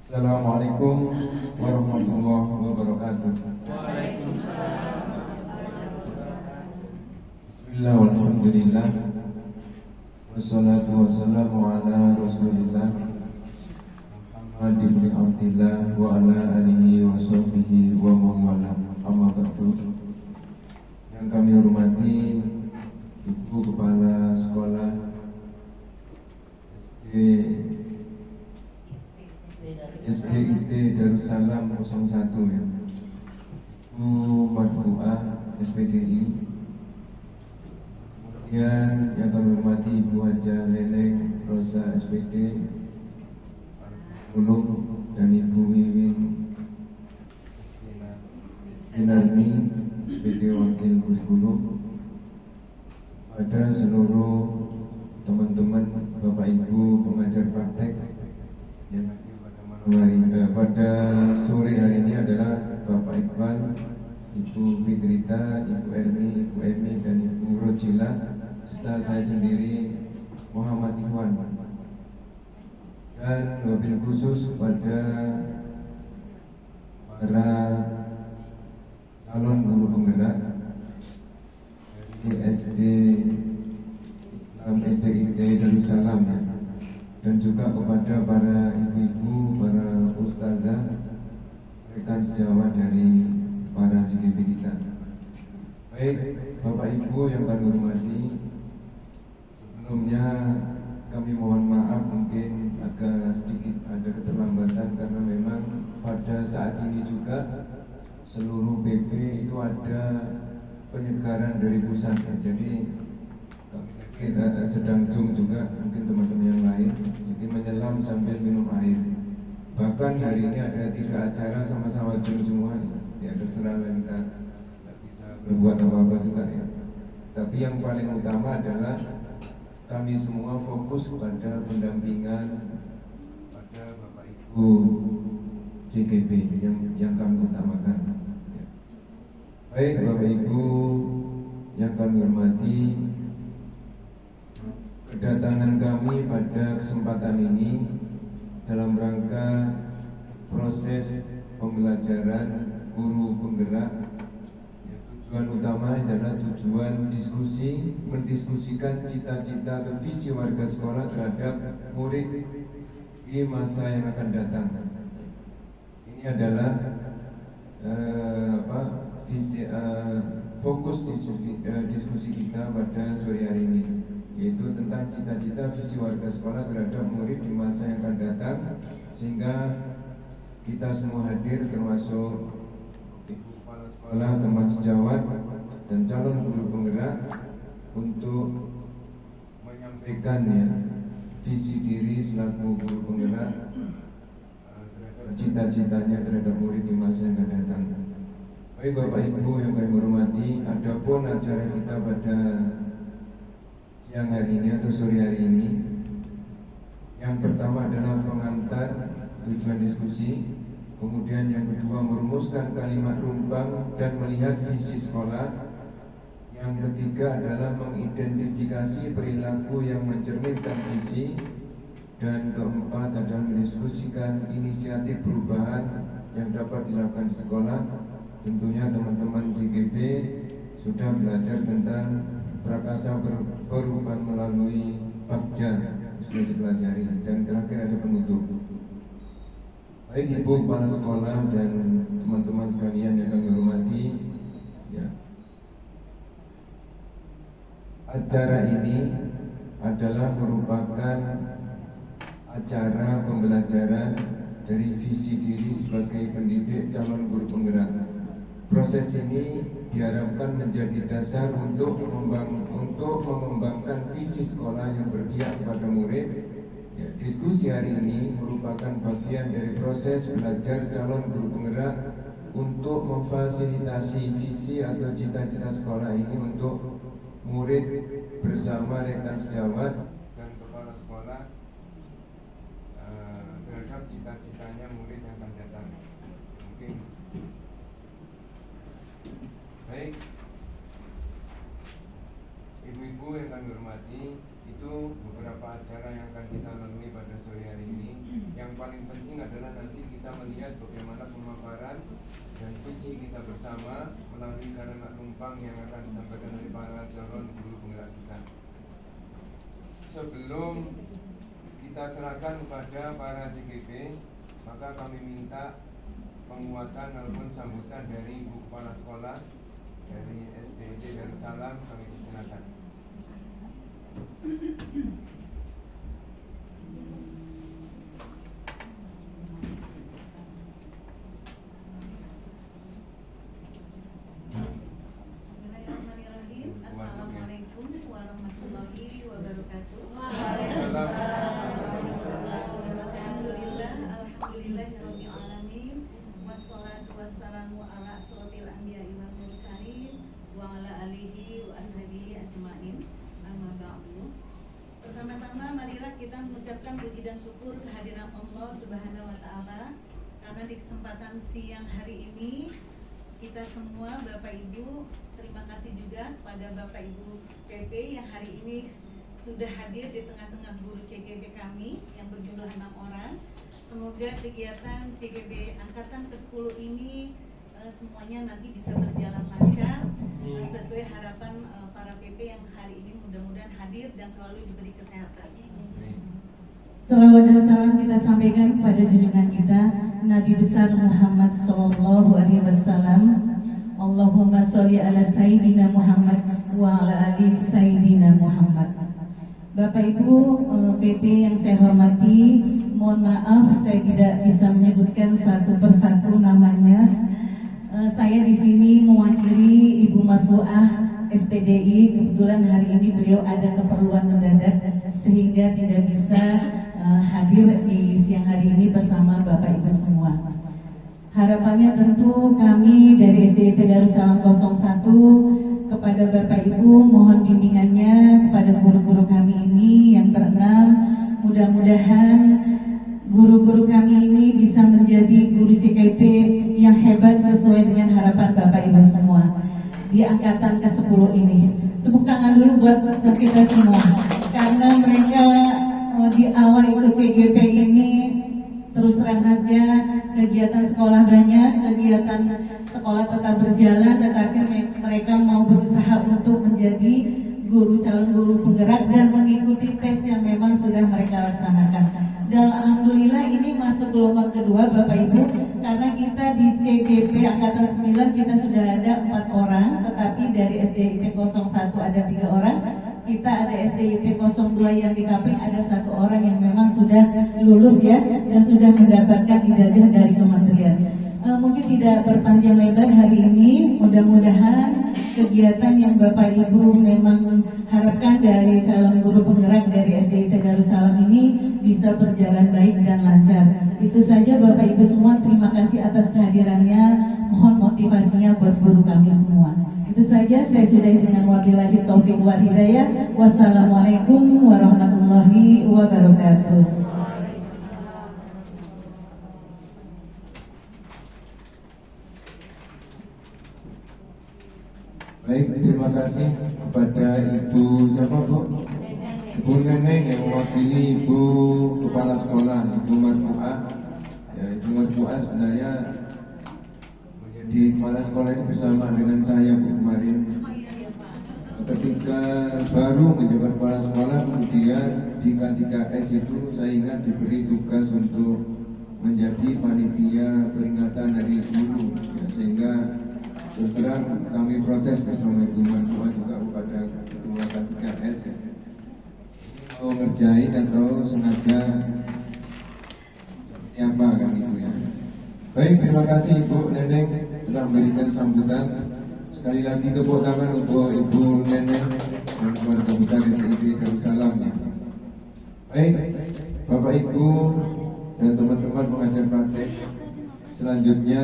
Assalamualaikum warahmatullahi wabarakatuh. Bismillah walhamdulillah wassalatu wassalamu ala rasulillah Muhammad ibn Abdillah wa ala alihi wa sahbihi wa mawala. Amma ba'du. Yang kami hormati Ibu Kepala Sekolah SDIT Darussalam 01 ya, Ibu Marfuah SPDI. Kemudian yang kami hormati Ibu Haja Leleng Rosa SPD Ulum dan Ibu Wiwin Sinarni SPD Wakil Kurikulum. Pada seluruh teman-teman Bapak Ibu pengajar praktek yang pada sore hari ini adalah Bapak Iqbal, Ibu Fitrita, Ibu Erni, Ibu Emi, dan Ibu Rojila, serta saya sendiri Muhammad Ikhwan. Dan wabil khusus pada para calon guru penggerak di SD Islam SDIT Darussalam ya, dan juga kepada para ibu-ibu, para ustazah, rekan sejawat dari para JGB kita. Baik, Bapak Ibu yang kami hormati, sebelumnya kami mohon maaf mungkin agak sedikit ada keterlambatan karena memang pada saat ini juga seluruh BP itu ada penyegaran dari pusat. Jadi kami sedang zoom juga mungkin teman-teman yang lain, jadi menyelam sambil minum air. Bahkan hari ini ada 3 acara sama-sama zoom semua ya, terserah lah, kita tidak bisa berbuat apa-apa juga ya. Tapi yang paling utama adalah kami semua fokus pada pendampingan pada Bapak Ibu JGB yang kami utamakan ya. Baik Bapak Ibu yang kami hormati, kedatangan kami pada kesempatan ini dalam rangka proses pembelajaran guru penggerak. Tujuan utama adalah tujuan diskusi, mendiskusikan cita-cita atau visi warga sekolah terhadap murid di masa yang akan datang. Ini adalah fokus diskusi kita pada sore hari ini, yaitu tentang cita-cita visi warga sekolah terhadap murid di masa yang akan datang, sehingga kita semua hadir termasuk Ibu Kepala Sekolah, teman sejawat, dan calon guru penggerak untuk menyampaikan ya visi diri selaku guru penggerak terhadap cita-citanya terhadap murid di masa yang akan datang. Baik Bapak Ibu yang kami hormati, adapun acara kita pada siang hari ini atau sore hari ini, yang pertama adalah pengantar tujuan diskusi, kemudian yang kedua merumuskan kalimat rumbang dan melihat visi sekolah, yang ketiga adalah mengidentifikasi perilaku yang mencerminkan visi, dan keempat adalah mendiskusikan inisiatif perubahan yang dapat dilakukan di sekolah. Tentunya teman-teman JGB sudah belajar tentang prakasa perubahan melalui Bagja, sudah dipelajari, dan terakhir ada penutup. Baik Ibu Kepala Sekolah dan teman-teman sekalian yang kami hormati ya, acara ini adalah merupakan acara pembelajaran dari visi diri sebagai pendidik calon guru penggerak. Proses ini diharapkan menjadi dasar untuk mengembangkan visi sekolah yang berpihak kepada murid. Ya, diskusi hari ini merupakan bagian dari proses belajar calon guru penggerak untuk memfasilitasi visi atau cita-cita sekolah ini untuk murid bersama rekan sejawat dan kepala sekolah terhadap cita-citanya murid yang akan datang. Mungkin baik ibu-ibu yang kami hormati, itu beberapa acara yang akan kita lalui pada sore hari ini. Yang paling penting adalah nanti kita melihat bagaimana pemaparan dan visi kita bersama melalui kalimat numpang yang akan disampaikan oleh para calon guru penggerak kita. Sebelum kita serahkan kepada para CGP, maka kami minta penguatan maupun sambutan dari Ibu Kepala Sekolah dari SDIT Darussalam, kami persilakan. Bismillahirrahmanirrahim. Assalamualaikum warahmatullahi wabarakatuh. Alhamdulillahirabbil alamin. Wassalatu wassalamu ala asrofil anbiya'i wal mursalin wa ala alihi wa ashabihi ajmain. Amma ba'du. Pertama-tama marilah kita mengucapkan puji dan syukur kehadiran Allah Subhanahu wa taala karena di kesempatan siang hari ini kita semua Bapak Ibu, terima kasih juga pada Bapak Ibu PP yang hari ini sudah hadir di tengah-tengah guru CGB kami yang berjumlah 6 orang. Semoga kegiatan CGB Angkatan ke-10 ini semuanya nanti bisa berjalan lancar sesuai harapan para PP yang hari ini mudah-mudahan hadir dan selalu diberi kesehatan. Salawat dan salam kita sampaikan kepada junjungan kita Nabi besar Muhammad sallallahu alaihi wasallam. Allahumma sholli ala sayyidina Muhammad wa ala ali sayyidina Muhammad. Bapak Ibu PP yang saya hormati, mohon maaf saya tidak bisa menyebutkan satu persatu namanya. Saya di sini mewakili Ibu Marfuah SPDI. Kebetulan hari ini beliau ada keperluan mendadak sehingga tidak bisa hadir di siang hari ini bersama Bapak Ibu semua. Harapannya tentu kami dari SDIT Darussalam 01 kepada Bapak Ibu mohon bimbingannya kepada guru-guru kami ini yang berenam. Mudah-mudahan guru-guru kami ini bisa menjadi guru CKP yang hebat sesuai dengan harapan Bapak Ibu semua di angkatan ke-10 ini. Tepuk tangan dulu buat kita semua karena mereka di awal ikut CGP ini terus terang saja kegiatan sekolah banyak, kegiatan sekolah tetap berjalan, tetapi mereka mau berusaha untuk menjadi guru calon guru penggerak dan mengikuti tes yang memang sudah mereka laksanakan. Dan alhamdulillah ini masuk gelombang kedua Bapak Ibu, karena kita di CGP Angkatan 9 kita sudah ada 4 orang, tetapi dari SDIT 01 ada 3 orang. Kita ada SDIT 02 yang di Kapling ada 1 orang yang memang sudah lulus ya dan sudah mendapatkan ijazah dari kementerian. Mungkin tidak berpanjang lebar hari ini, mudah-mudahan kegiatan yang Bapak Ibu memang harapkan dari calon guru penggerak dari SDIT Darussalam ini bisa berjalan baik dan lancar. Itu saja Bapak Ibu semua, terima kasih atas kehadirannya, mohon motivasinya buat guru kami semua. Itu saja, saya sudahi dengan wabillahi taufiq wal hidayah. Wassalamualaikum warahmatullahi wabarakatuh. Baik, terima kasih kepada Ibu siapa Bu? Ibu Neneng yang mewakili Ibu Kepala Sekolah, Ibu Marfuah. Ya, Ibu Marfuah sebenarnya menjadi kepala sekolah ini bersama dengan saya Bu kemarin. Ketika baru menjabat kepala sekolah, kemudian di K3S itu saya ingat diberi tugas untuk menjadi panitia peringatan Hari Guru, ya, sehingga terus terang kami protes bersama Ibu Marfuah juga kepada Ketua K3S ya. Mau ngerjain atau sengaja seperti apa kan itu ya. Baik, terima kasih Ibu Neneng telah memberikan sambutan. Sekali lagi tepuk tangan untuk Ibu Neneng dan keluarga besar SDIT Darussalam ya. Baik, Bapak Ibu dan teman-teman pengajar praktek, selanjutnya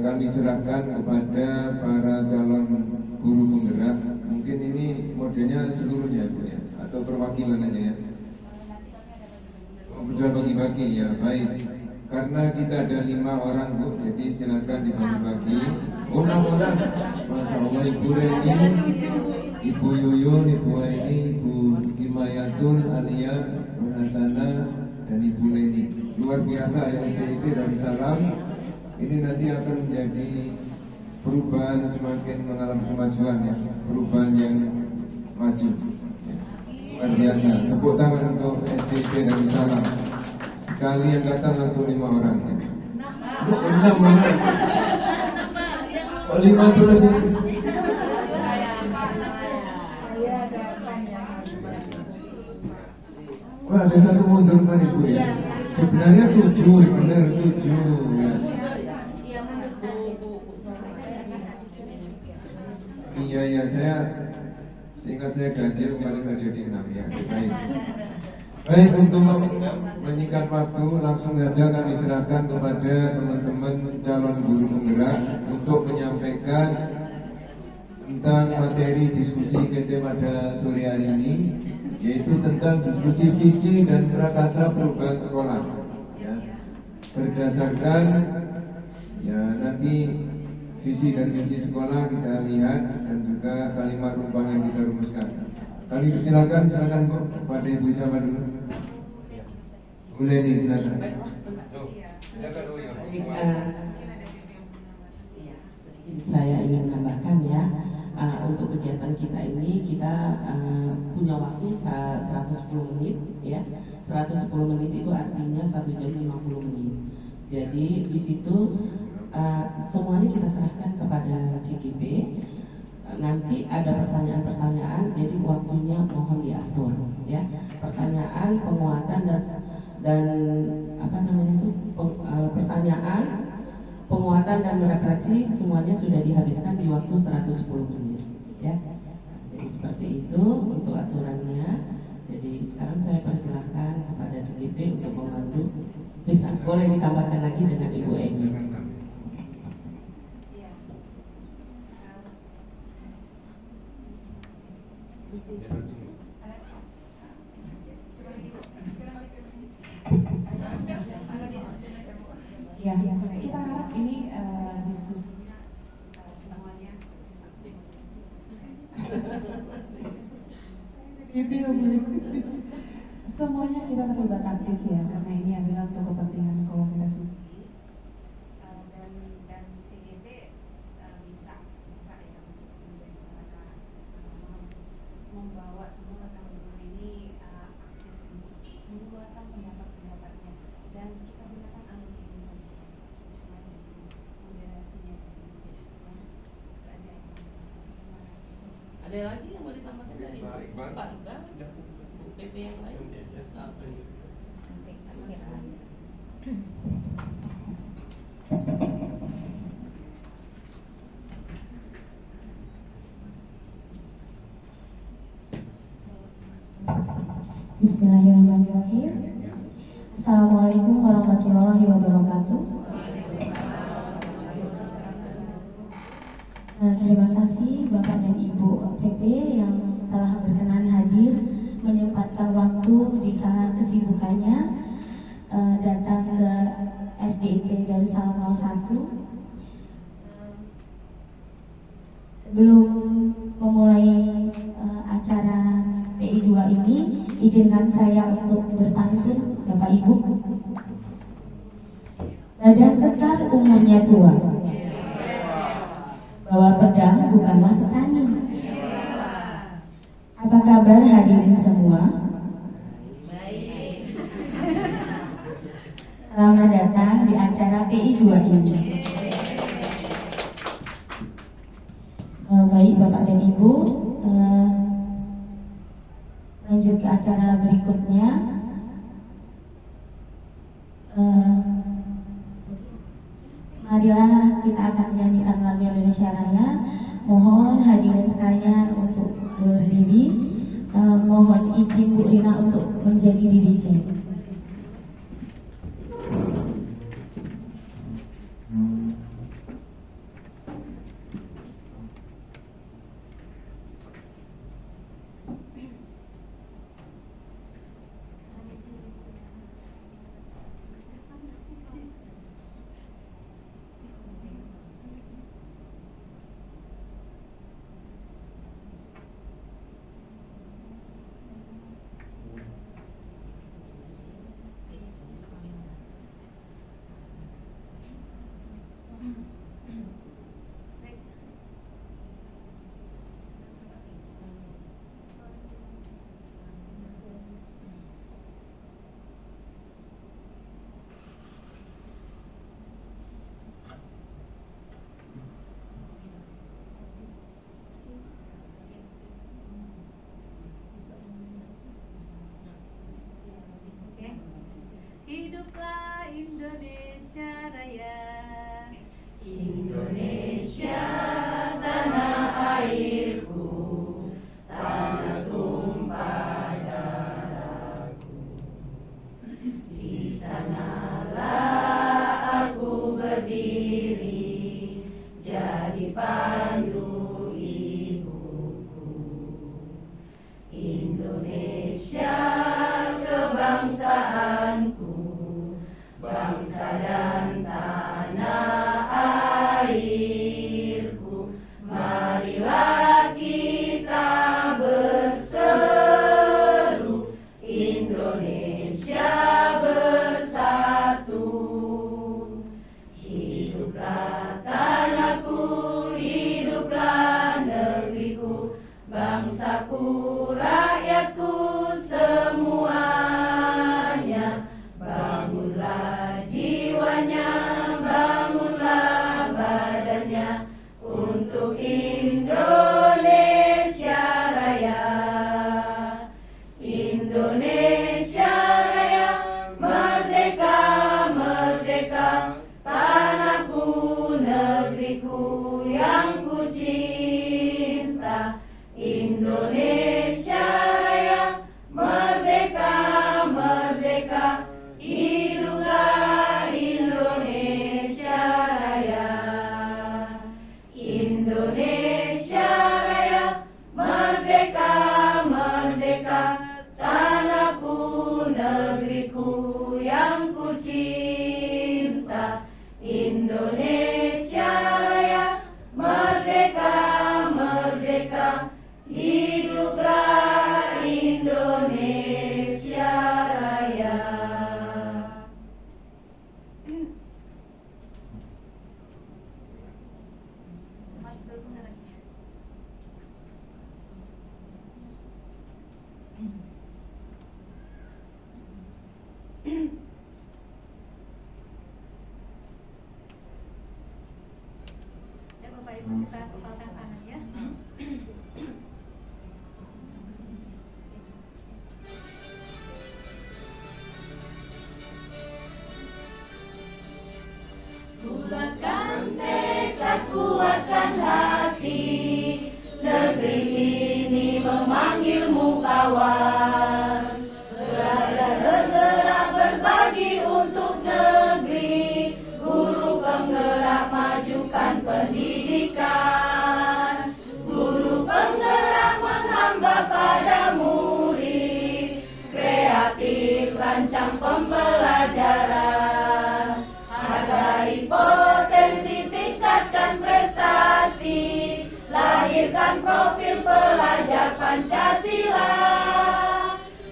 kami serahkan kepada para calon guru penggerak. Mungkin ini modelnya seluruhnya Bu ya, atau perwakilan aja ya. Sudah bagi-bagi ya, baik. Karena kita ada 5 orang Bu, jadi silakan dibagi-bagi. Oh 6 orang, Masya Allah Ibu Reni. Ibu Yuyun, Ibu Aini, Ibu Himayatun, Alia, Nur Hasana, dan Ibu Leni. Luar biasa ya SDIT Darussalam. Ini nanti akan menjadi perubahan, semakin mengalami kemajuan ya, perubahan yang maju. Luar biasa. Tepuk tangan untuk SDIT Darussalam. Sekali yang datang langsung 5 orang ya. 6 orang. Oh 5 terus ya. Wah, ada satu mundur kan Ibu ya. Sebenarnya 7, benar 7 ya. Iya ya, saya singkat saya ganjil kemarin nggak jadi 6 ya. Baik, untuk menyingkat waktu langsung saja kami serahkan kepada teman-teman calon guru penggerak untuk menyampaikan tentang materi diskusi kita pada sore hari ini, yaitu tentang diskusi visi dan prakasa perubahan sekolah ya. Berdasarkan ya nanti visi dan misi sekolah kita lihat dan juga kalimat rumpang yang kita rumuskan. Kami silakan Bu, pada Ibu siapa dulu? Bu Leni silakan. Silakan Bu. Saya ingin menambahkan ya, untuk kegiatan kita ini kita punya waktu 110 menit ya. 110 menit itu artinya 1 jam 50 menit. Jadi di situ semuanya kita serahkan kepada CGP. Nanti ada pertanyaan-pertanyaan, jadi waktunya mohon diatur ya. Pertanyaan, penguatan dan apa namanya itu pertanyaan, penguatan dan refleksi semuanya sudah dihabiskan di waktu 110 menit ya. Jadi seperti itu untuk aturannya. Jadi sekarang saya persilahkan kepada CGP untuk membantu. Bisa boleh ditambahkan lagi dengan Ibu Emi. Ya, kita harap ini diskusi semuanya. Semuanya kita terlibat aktif ya, karena ini adalah untuk kepentingan sekolah kita semua. Dan CGP bisa ya menjadi sarana membawa semua rekan guru ini aktif mengeluarkan pendapat-pendapatnya, dan kita gunakan alur ini saja sesuai dengan moderasinya sendiri ya. Itu aja ya. Terima kasih. Ada lagi yang mau ditambahkan dari Pak Iqbal? Bu PP yang lain? Bismillahirrahmanirrahim. Assalamualaikum warahmatullahi wabarakatuh. Terima kasih Bapak dan Ibu PP yang telah berkenan hadir, menyempatkan waktu di kala kesibukannya datang ke SDIT Darussalam 01. Sebelum memulai acara PI 2 ini, izinkan saya untuk berpantun Bapak Ibu. Badan kekar umurnya tua, bawa pedang bukanlah petani. Apa kabar hadirin semua? Baik. Selamat datang di acara PI 2 ini. Baik Bapak dan Ibu, lanjut ke acara berikutnya. Marilah kita akan menyanyikan lagu Indonesia Raya. Mohon hadirin sekalian untuk berdiri. Mohon izin Bu Rina untuk menjadi DJ. Indonesia Raya. Indonesia tanah airku, tanah tumpah darahku. Di sanalah aku berdiri, jadi pandu ibuku. Indonesia kebangsaanku, bangsa dan tanah airku. Marilah kita berseru, Indonesia bersatu. Hiduplah tanahku, hiduplah negeriku, bangsaku, rakyatku semuanya. Bangunlah jiwanya, bangunlah badannya untuk Indonesia Raya. Indonesia Raya, merdeka, merdeka, tanahku, negeriku yang ku cinta. Indonesia Raya, merdeka, merdeka, hiduplah Indonesia Raya. Indonesia Raya, merdeka, merdeka, tanahku, negeriku yang ku cinta. Indonesia Raya, merdeka, merdeka, hiduplah Indonesia Raya. Ya Bapak Ibu, kita kepalkan tangan ya. Bulatkan tekad, kuatkan hati, negeri ini memanggilmu kawan. Belajar, bergerak, berbagi untuk negeri, guru penggerak, majukan pendidikan. Guru penggerak menghamba pada murid, kreatif rancang pembelajaran. Hargai potensi, tingkatkan prestasi, lahirkan profil pelajar Pancasila.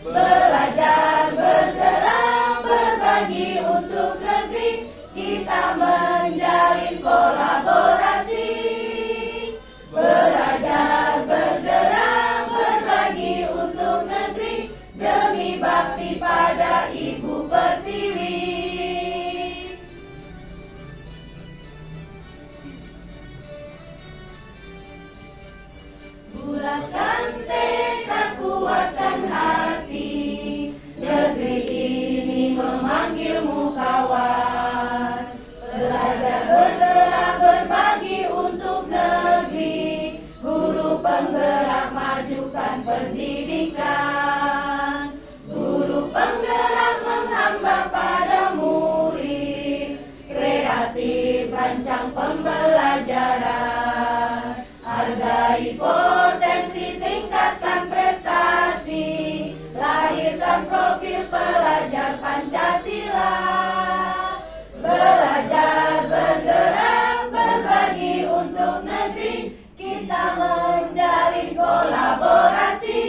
Belajar, bergerak, berbagi untuk negeri, kita menjalin kolaborasi. Belajar, bergerak, berbagi untuk negeri, demi bakti pada Ibu Pertiwi. Bulatkan tekad, kuatkan hati, negeri ini memanggilmu kawan. Belajar, bergerak, berbagi untuk negeri, guru penggerak, majukan pendidikan. Guru penggerak menghamba pada murid, kreatif rancang pembelajaran. Hargai potensi, tingkatkan prestasi, lahirkan profil pelajar Pancasila. Belajar, bergerak, berbagi untuk negeri, kita menjalin kolaborasi.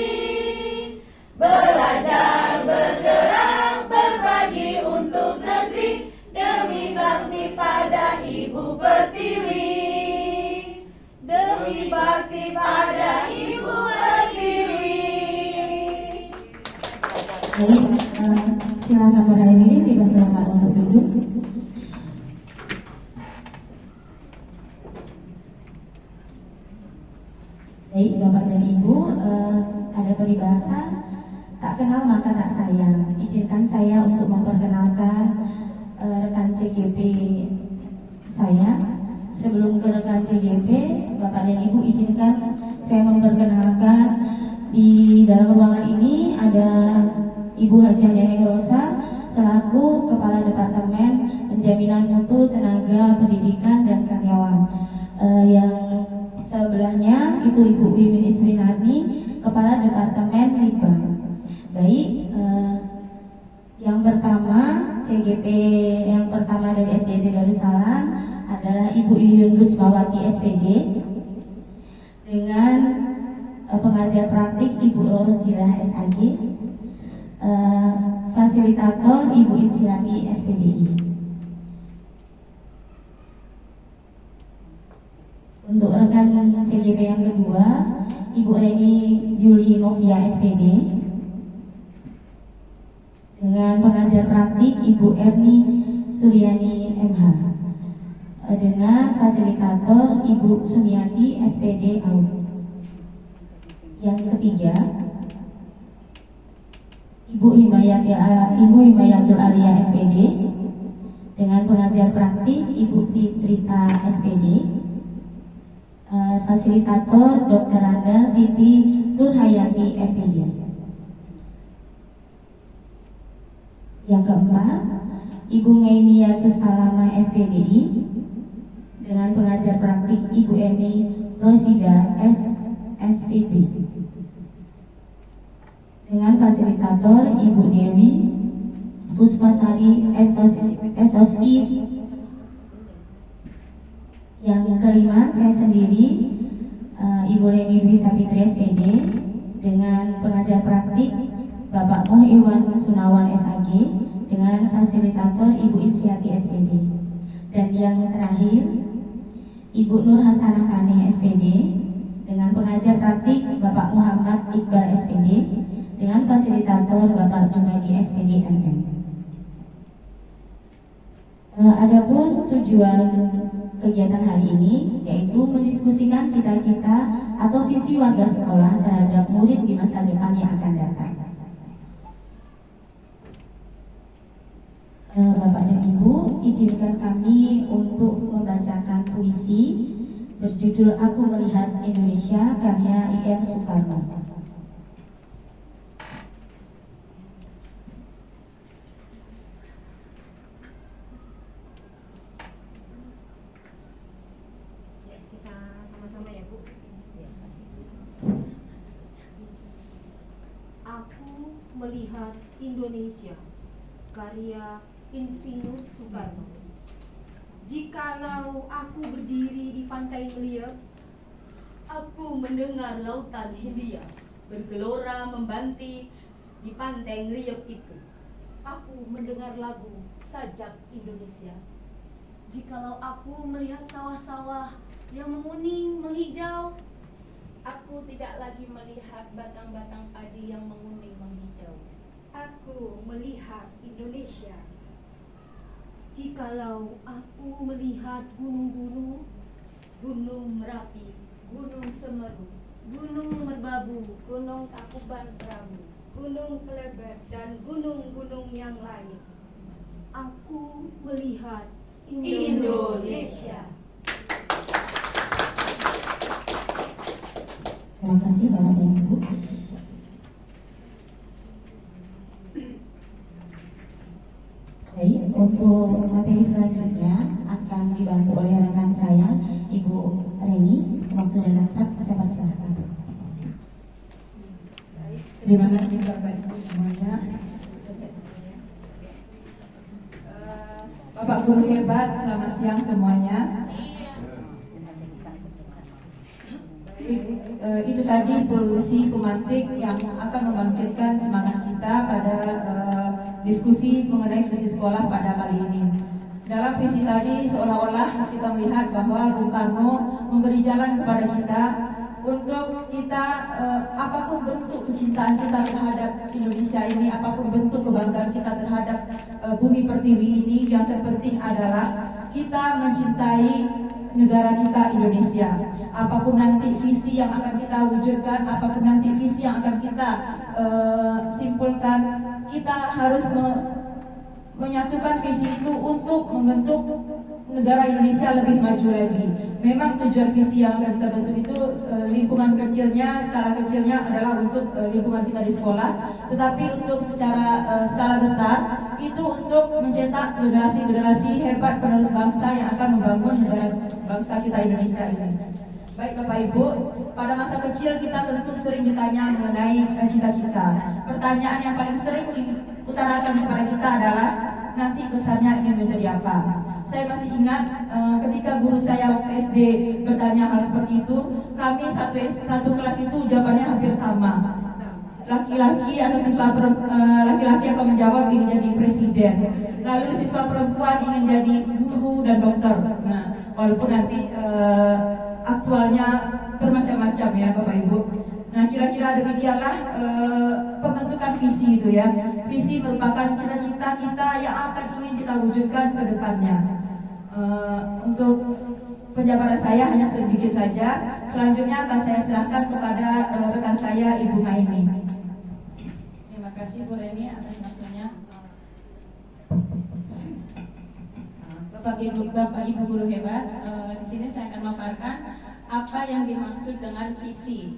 Belajar, bergerak, berbagi untuk negeri, demi bakti pada Ibu Pertiwi. Demi bakti pada Ibu Pertiwi. Baik, silakan Bapak ini dipersilakan untuk duduk. Baik, Bapak dan Ibu, ada peribahasa tak kenal maka tak sayang. Izinkan saya untuk memperkenalkan CGP saya. Sebelum ke rekan CGP, Bapak dan Ibu izinkan saya memperkenalkan di dalam ruangan ini ada Ibu Hajah Neneng Rosa selaku Kepala Departemen Penjaminan Mutu Tenaga Pendidikan dan Karyawan. Yang sebelahnya itu Ibu Wiwin Iswinarni, Kepala Departemen Litbang. Baik, yang pertama CGP yang pertama dari SDT Darussalam adalah Ibu Yuyun Rusmawati SPD dengan pengajar praktik Ibu Rojilah SAG, fasilitator Ibu Insiati SPDI. Untuk rekan CGP yang kedua, Ibu Reni Juli Novia SPD dengan pengajar praktik Ibu Erni Suryani MH dengan fasilitator Ibu Sumiati SPD AU. Yang ketiga, Ibu Himayatul Alia SPD dengan pengajar praktik Ibu Fitrita SPD, fasilitator Dr. Randa Siti Nurhayati MPD. Yang keempat, Ibu Ngainiatus Salama SPDI dengan pengajar praktik Ibu Emi Rosida SPD dengan fasilitator Ibu Dewi Puspasari SOSI. Yang kelima, saya sendiri Ibu Leni Dwi Sapitri SPD dengan pengajar praktik Bapak Moh Iwan Sunawan SAG dengan fasilitator Ibu Insiati SPD. Dan yang terakhir, Ibu Nur Hasanah Kane SPD dengan pengajar praktik Bapak Muhammad Iqbal SPD dengan fasilitator Bapak Jumadi SPD MM. Adapun tujuan kegiatan hari ini yaitu mendiskusikan cita-cita atau visi warga sekolah terhadap murid di masa depan yang akan datang. Bapak dan Ibu, izinkan kami untuk membacakan puisi berjudul Aku Melihat Indonesia karya I.M. Soekarno. Kita sama-sama ya, Bu. Aku melihat Indonesia karya Insinyur Soekarno. Jikalau aku berdiri di pantai Ngeliat, Aku mendengar lautan Hindia bergelora membanti di pantai Ngeliat itu. Aku mendengar lagu sajak Indonesia. jikalau aku melihat sawah-sawah yang menguning, menghijau, Aku tidak lagi melihat batang-batang padi yang menguning menghijau. Aku melihat Indonesia. jikalau aku melihat gunung-gunung, Gunung Merapi, Gunung Semeru, gunung merbabu, Gunung Tangkuban Perahu, Gunung Kelebet, dan gunung-gunung yang lain. aku melihat Indonesia. Terima kasih Bapak dan Ibu. Baik, untuk materi selanjutnya akan dibantu oleh rekan saya, Ibu Reni. Waktu dan tempat saya persilahkan. Terima kasih Bapak Ibu semuanya. Bapak guru hebat, selamat siang semuanya. Itu tadi puisi pemantik yang akan membangkitkan semangat kita pada diskusi mengenai visi sekolah pada kali ini. Dalam visi tadi seolah-olah kita melihat bahwa Bung Karno memberi jalan kepada kita untuk kita apapun bentuk kecintaan kita terhadap Indonesia ini, apapun bentuk kebanggaan kita terhadap bumi pertiwi ini, yang terpenting adalah kita mencintai negara kita Indonesia. Apapun nanti visi yang akan kita wujudkan, apapun nanti visi yang akan kita simpulkan, kita harus menyatukan visi itu untuk membentuk negara Indonesia lebih maju lagi. Memang tujuan visi yang akan kita bentuk itu lingkungan kecilnya, skala kecilnya adalah untuk lingkungan kita di sekolah, tetapi untuk secara skala besar itu untuk mencetak generasi-generasi hebat penerus bangsa yang akan membangun negara bangsa kita Indonesia ini. Baik Bapak Ibu, pada masa kecil kita tentu sering ditanya mengenai cita-cita. Pertanyaan yang paling sering diutarakan kepada kita adalah nanti besarnya ingin menjadi apa. Saya masih ingat ketika guru saya waktu SD bertanya hal seperti itu, kami satu kelas itu jawabannya hampir sama. Laki-laki atau siswa laki-laki akan menjawab ingin jadi presiden, lalu siswa perempuan ingin jadi guru dan dokter. Nah, walaupun nanti aktualnya bermacam-macam ya Bapak Ibu. Nah, kira-kira demikianlah pembentukan visi itu ya. Visi merupakan cita-cita kita yang akan ingin kita wujudkan ke depannya. Untuk penjabaran saya hanya sedikit saja. Selanjutnya akan saya serahkan kepada rekan saya Ibu Maini. Terima kasih Bu Reni atas waktunya. Bapak Ibu guru hebat, di sini saya akan memaparkan apa yang dimaksud dengan visi.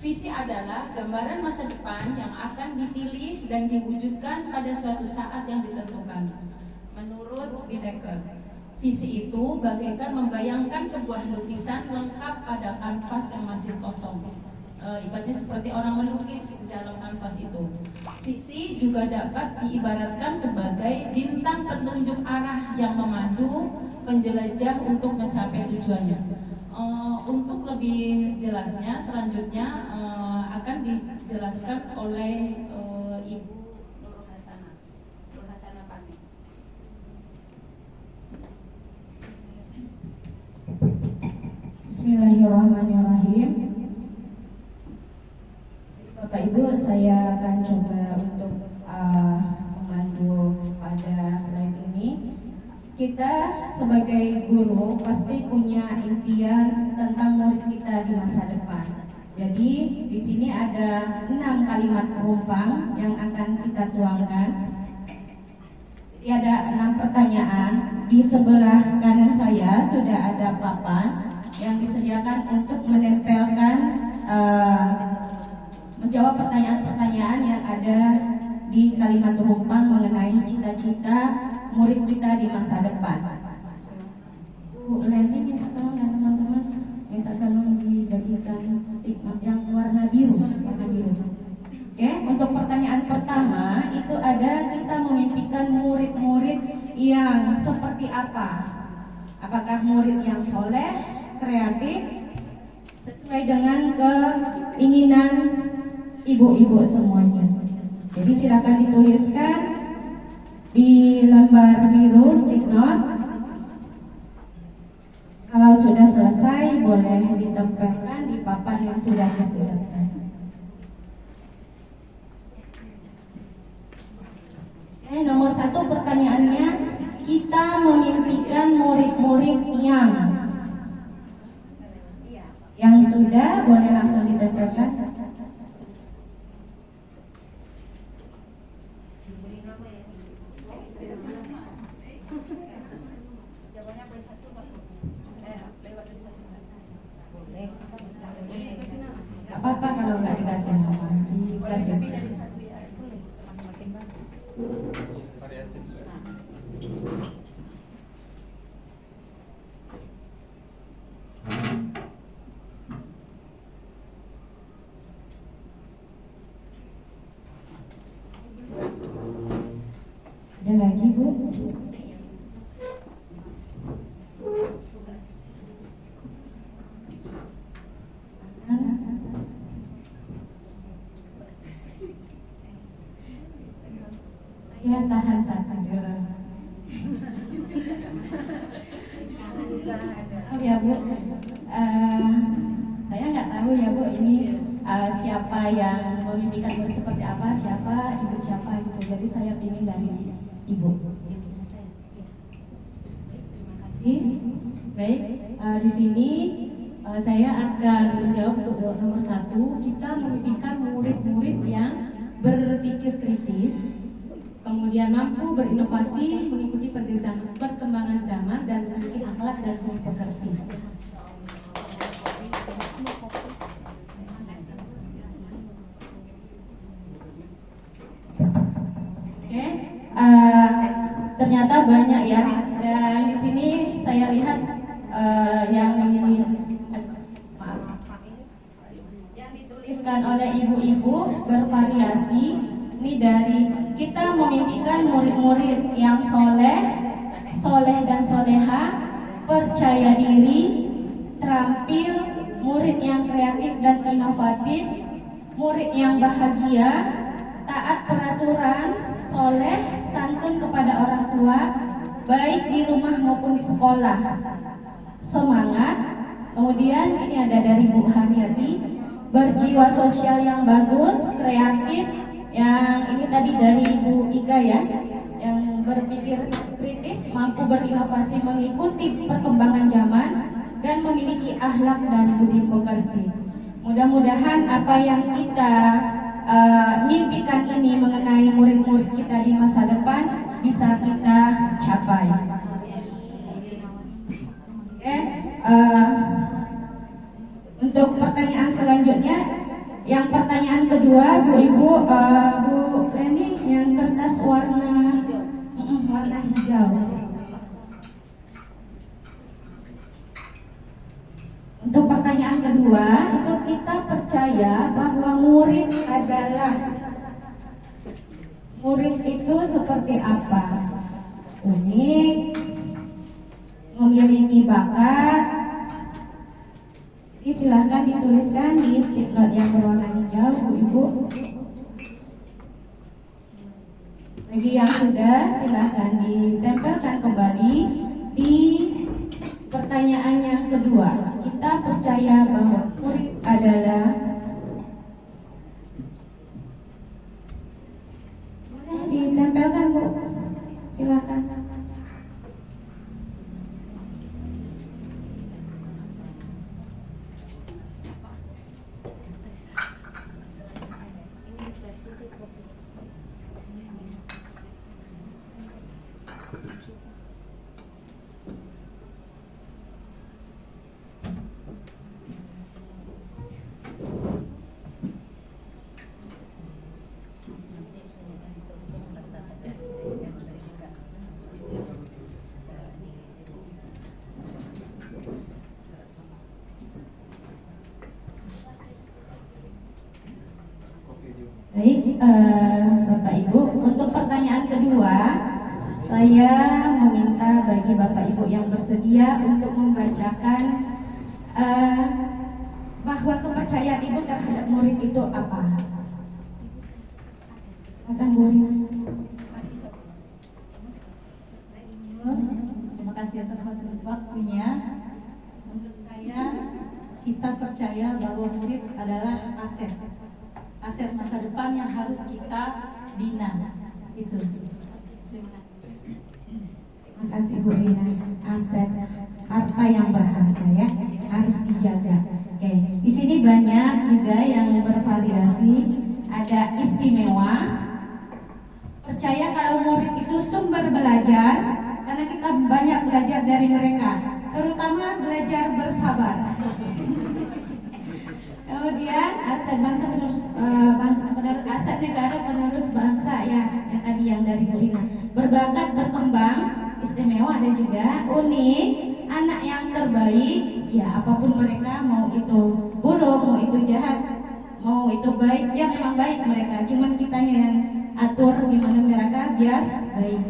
Visi adalah gambaran masa depan yang akan dipilih dan diwujudkan pada suatu saat yang ditentukan. Menurut Whittaker, visi itu bagaikan membayangkan sebuah lukisan lengkap pada kanvas yang masih kosong. Ibaratnya seperti orang melukis di dalam kanvas itu. Visi juga dapat diibaratkan sebagai bintang petunjuk arah yang memandu penjelajah untuk mencapai tujuannya. Untuk lebih jelasnya, selanjutnya akan dijelaskan oleh Ibu Nur Hasanah Pani. Bismillahirrahmanirrahim. Bapak Ibu, saya akan coba untuk memandu pada slide ini. Kita sebagai guru pasti punya impian tentang murid kita di masa depan. Jadi di sini ada 6 kalimat perumpang yang akan kita tuangkan. Jadi ada 6 pertanyaan. Di sebelah kanan saya sudah ada papan yang disediakan untuk menempelkan menjawab pertanyaan-pertanyaan yang ada di kalimat perumpang mengenai cita-cita murid kita di masa depan. Bu Leni minta tolong ya teman-teman, minta tolong dibagikan stigma yang warna biru. Oke, untuk pertanyaan pertama itu ada kita memimpikan murid-murid yang seperti apa? Apakah murid yang soleh, kreatif, sesuai dengan keinginan ibu-ibu semuanya? Jadi silakan dituliskan di lembar biru stick note. Kalau sudah selesai boleh ditempelkan di papan yang sudah disediakan. Nomor 1 pertanyaannya, kita memimpikan murid-murid yang sudah boleh langsung ditempelkan. Apa-apa kalau nggak dikasih nama, dikasih. Ada lagi Bu? Ya, tahan satu dulu. Oh ya Bu, saya nggak tahu ya Bu ini siapa yang memimpikan murid seperti apa, siapa, ibu siapa gitu. Jadi saya ingin dari ibu. Terima kasih. Baik, di sini saya akan menjawab untuk nomor 1. Kita memimpikan murid-murid yang berpikir kritis, kemudian mampu berinovasi, mengikuti perkembangan zaman, dan memiliki akhlak dan budi pekerti. Oke, ternyata banyak ya, dan di sini saya lihat yang dituliskan oleh ibu-ibu bervariasi. Ini dari kita memimpikan murid-murid yang soleh dan soleha, percaya diri, terampil, murid yang kreatif dan inovatif, murid yang bahagia, taat peraturan, soleh, santun kepada orang tua, baik di rumah maupun di sekolah, semangat. Kemudian ini ada dari Bu Haniati, berjiwa sosial yang bagus, kreatif, yang ini tadi dari Ibu Ika ya, yang berpikir kritis, mampu berinovasi, mengikuti perkembangan zaman, dan memiliki akhlak dan budi pekerti. Mudah-mudahan apa yang kita mimpikan ini mengenai murid-murid kita di masa depan bisa kita capai. Untuk pertanyaan selanjutnya, yang pertanyaan kedua, Bu Ibu, Bu Leni, yang kertas warna hijau. Untuk pertanyaan kedua, itu kita percaya bahwa murid itu seperti apa? Unik, memiliki bakat. Silahkan dituliskan di stick note yang berwarna hijau, Bu Ibu. Bagi yang sudah, silahkan ditempelkan kembali di pertanyaan yang kedua. Kita percaya bahwa murid adalah, boleh ditempelkan, Bu, silahkan. Baik, Bapak Ibu, untuk pertanyaan kedua, saya meminta bagi Bapak Ibu yang bersedia untuk membacakan bahwa kepercayaan Ibu terhadap murid itu apa? Akan murid. Terima kasih atas waktunya. Menurut saya, kita percaya bahwa murid adalah aset masa depan yang harus kita bina. Itu. Terima kasih Bu Rina. Aset, harta yang berharga ya, harus dijaga. Oke, di sini banyak juga yang bervariasi. Ada istimewa. Percaya kalau murid itu sumber belajar, karena kita banyak belajar dari mereka, terutama belajar bersabar. Kemudian aset bangsa penerus aset negara penerus bangsa ya, yang tadi yang dari Bu Rina. Berbakat, berkembang, istimewa, dan juga unik, anak yang terbaik. Ya apapun mereka, mau itu buruk, mau itu jahat, mau itu baik, ya memang baik mereka. Cuman kita yang atur gimana mereka biar baik.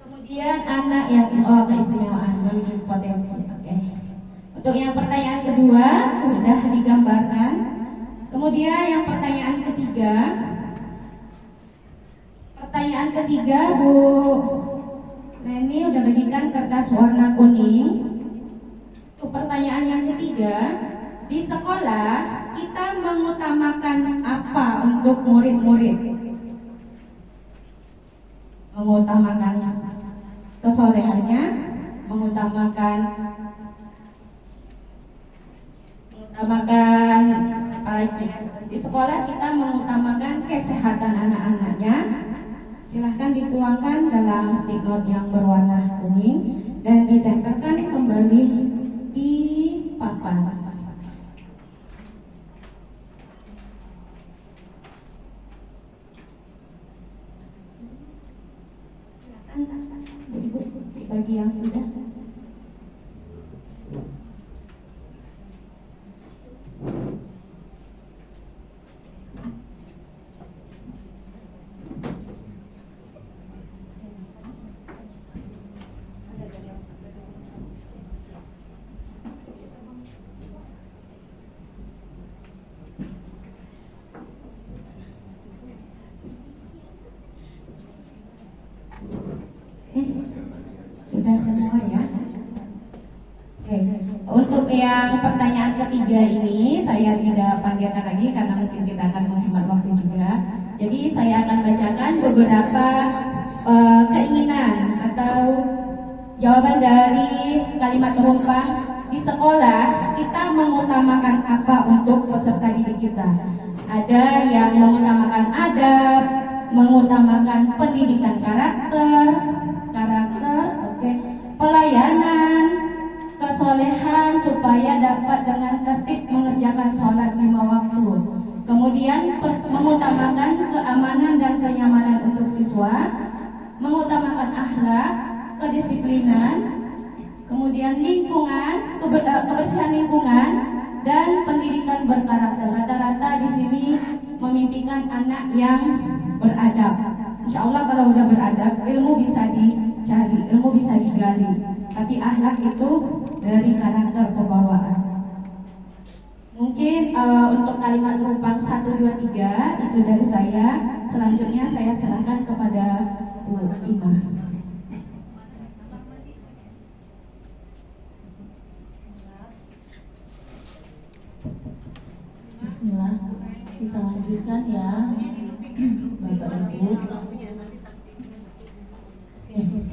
Kemudian anak yang keistimewaan, memiliki potensi. Oke. Untuk yang pertanyaan kedua sudah digambarkan. Kemudian yang pertanyaan ketiga. Pertanyaan ketiga, Bu Leni udah bagikan kertas warna kuning. Untuk pertanyaan yang ketiga, di sekolah kita mengutamakan apa untuk murid-murid? Mengutamakan kesolehannya, mengutamakan apa lagi? Di sekolah kita mengutamakan kesehatan anak-anaknya. Silahkan dituangkan dalam stick note yang berwarna kuning dan ditempelkan kembali di papan. Silakan Ibu bagi yang sudah. Sudah semua ya. Oke. Untuk yang pertanyaan ketiga ini saya tidak panggilkan lagi karena mungkin kita akan menghemat waktu juga. Jadi saya akan bacakan beberapa keinginan atau jawaban dari kalimat penumpang. Di sekolah kita mengutamakan apa untuk peserta didik kita? Ada yang mengutamakan adab, mengutamakan pendidikan karakter, oke, pelayanan, kesolehan supaya dapat dengan tertib mengerjakan sholat 5 waktu. Kemudian mengutamakan keamanan dan kenyamanan untuk siswa, mengutamakan akhlak, kedisiplinan, kemudian lingkungan, kebersihan lingkungan, dan pendidikan berkarakter. Rata-rata di sini memimpikan anak yang beradab. Insya Allah kalau udah beradab, ilmu bisa dicari, ilmu bisa digali. Tapi akhlak itu dari karakter pembawaan. Mungkin untuk kalimat penumpang 1, 2, 3 itu dari saya. Selanjutnya saya serahkan kepada Bu Ima. Bismillah, kita lanjutkan ya, Bapak Ibu.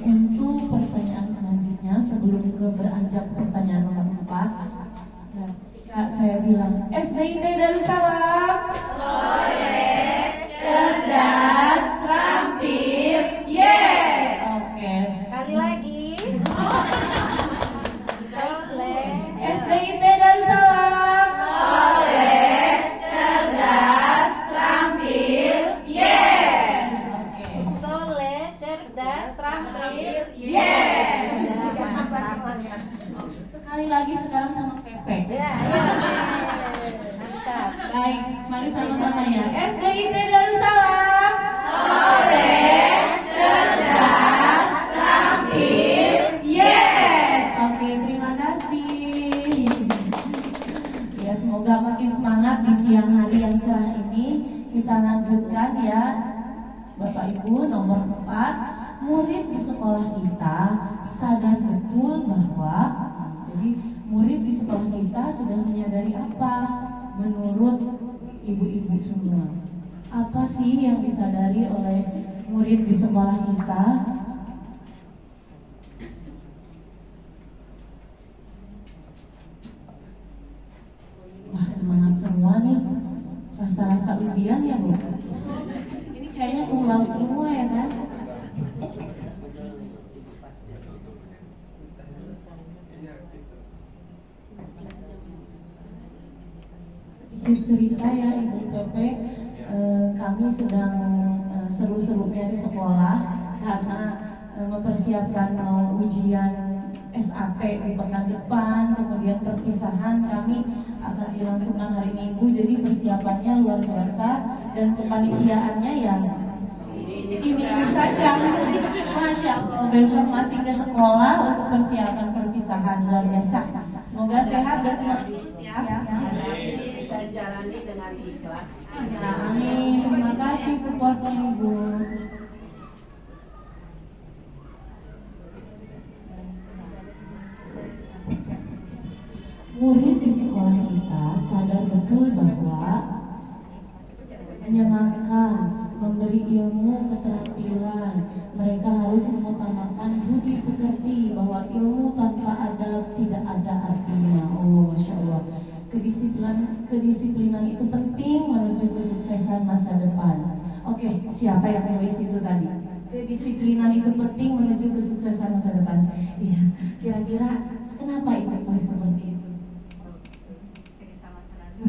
Untuk pertanyaan selanjutnya, sebelum beranjak pertanyaan nomor 4, saya bilang SDIT Darussalam soleh, cerdas, terampil, yes. Oke. Sekali lagi. Soleh, SDIT Darussalam soleh, cerdas, terampil, yes. Oke. Soleh, cerdas, terampil, yes. Sekali lagi sekarang sama Pepe. Ya, mantap. Baik, mari sama-sama ya. SDIT Darussalam Soleh, cerdas, terampil, yes. Oke, terima kasih. Ya, semoga makin semangat di siang hari yang cerah ini. Kita lanjutkan ya, Bapak Ibu. Nomor 4, murid di sekolah kita sadar betul bahwa, jadi murid di sekolah kita sudah menyadari apa menurut ibu-ibu semua? Apa sih yang disadari oleh murid di sekolah kita? Wah, semangat semua nih. Rasa-rasa ujian ya, Bu? Ini kayaknya cum laude semua ya kan? Sedikit cerita ya Ibu Pepe, kami sedang seru-serunya di sekolah karena mempersiapkan mau ujian SAT di pekan depan, kemudian perpisahan kami akan dilangsungkan hari Minggu, jadi persiapannya luar biasa dan kepanitiaannya ya ini saja. Masya Allah, besok masih ke sekolah untuk persiapan perpisahan, luar biasa. Semoga sehat dan selamat ya. Bisa jalani dengan ikhlas. Ya, amin. Terima kasih supportnya Ibu. Murid di sekolah kita sadar betul bahwa menyenangkan, memberi ilmu, keterampilan, mereka harus mengutamakan budi pekerti, bahwa ilmu tanpa adab tidak ada artinya. Oh, Masya Allah. Kedisiplinan itu penting menuju kesuksesan masa depan. Oke, siapa yang nulis itu tadi? Kedisiplinan itu penting menuju kesuksesan masa depan. Iya, kira-kira kenapa ibu tulis seperti itu? Cerita masa lalu.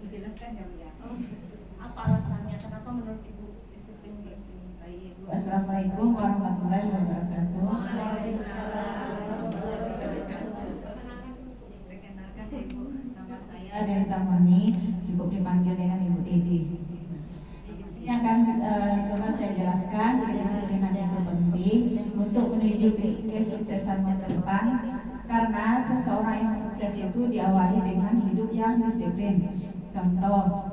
Dijelaskan ya Bu ya. Apa alasannya? Kenapa menurut Ibu disiplin itu? Baik Ibu. Assalamualaikum warahmatullahi wabarakatuh. Perkenalkan ya Ibu, nama saya Dari Tamoni, cukup dipanggil dengan Ibu Didi. Ini akan coba saya jelaskan kedisiplinan itu penting untuk menuju kesuksesan masa depan, karena seseorang yang sukses itu diawali dengan hidup yang disiplin. Contoh,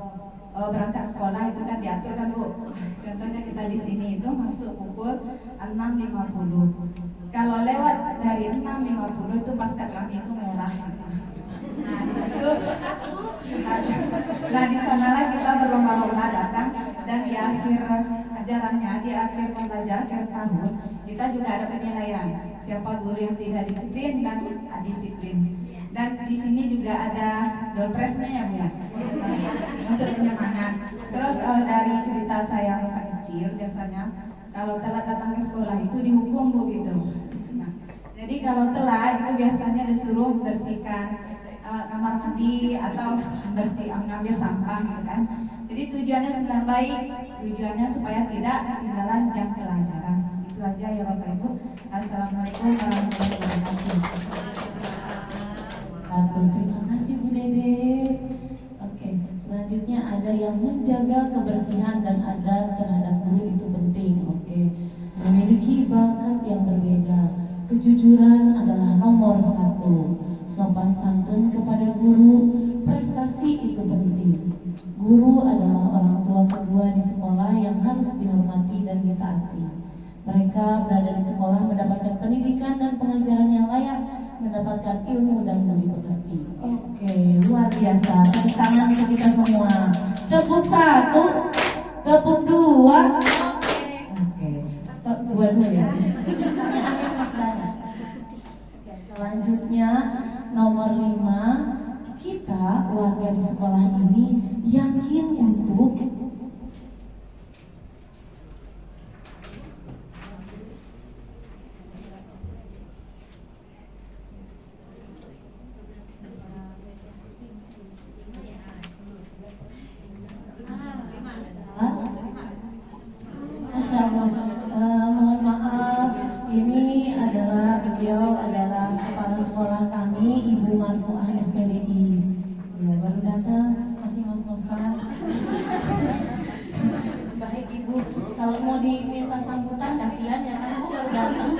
berangkat sekolah itu kan diatur kan Bu. Contohnya kita di sini itu masuk pukul 6.50. Kalau lewat dari 6.50 itu pangkat kami itu merah. Nah di situ, nah di sanalah kita berlomba-lomba datang, dan di akhir ajarannya, di akhir pembelajaran akhir tahun kita juga ada penilaian siapa guru yang tidak disiplin dan disiplin. Dan di sini juga ada doorpress-nya ya Bu ya, untuk penyemangat. Terus dari cerita saya masa kecil, biasanya kalau telat datang ke sekolah itu dihukum Bu gitu. Nah, jadi kalau telat itu biasanya disuruh bersihkan kamar mandi atau mengambil sampah gitu kan. Jadi tujuannya sudah baik, tujuannya supaya tidak ketinggalan jam pelajaran. Itu aja ya Bapak Ibu. Assalamualaikum warahmatullahi wabarakatuh. Terima kasih Bu Dede. Oke, selanjutnya ada yang menjaga kebersihan dan adab terhadap guru itu penting. Oke, memiliki bakat yang berbeda. Kejujuran adalah nomor 1. Sopan santun kepada guru, prestasi itu penting. Guru adalah orang tua kedua di sekolah yang harus dihormati dan ditaati. Mereka berada di sekolah mendapatkan pendidikan dan pengajaran yang layak, mendapatkan ilmu dan budi pekerti. Oke, luar biasa. Tepuk tangan untuk kita semua. Tepuk 1, tepuk 2. Oke, stop 2 dulu ya. Selanjutnya nomor 5, kita warga di sekolah ini yakin untuk Masya Allah, mohon maaf, ini adalah beliau adalah kepala sekolah kami, Ibu Marfuah SPDI. Ya, baru datang, masih ngos-ngosan. Baik Ibu, kalau mau diminta sambutan kasihan ya kan Bu, baru datang.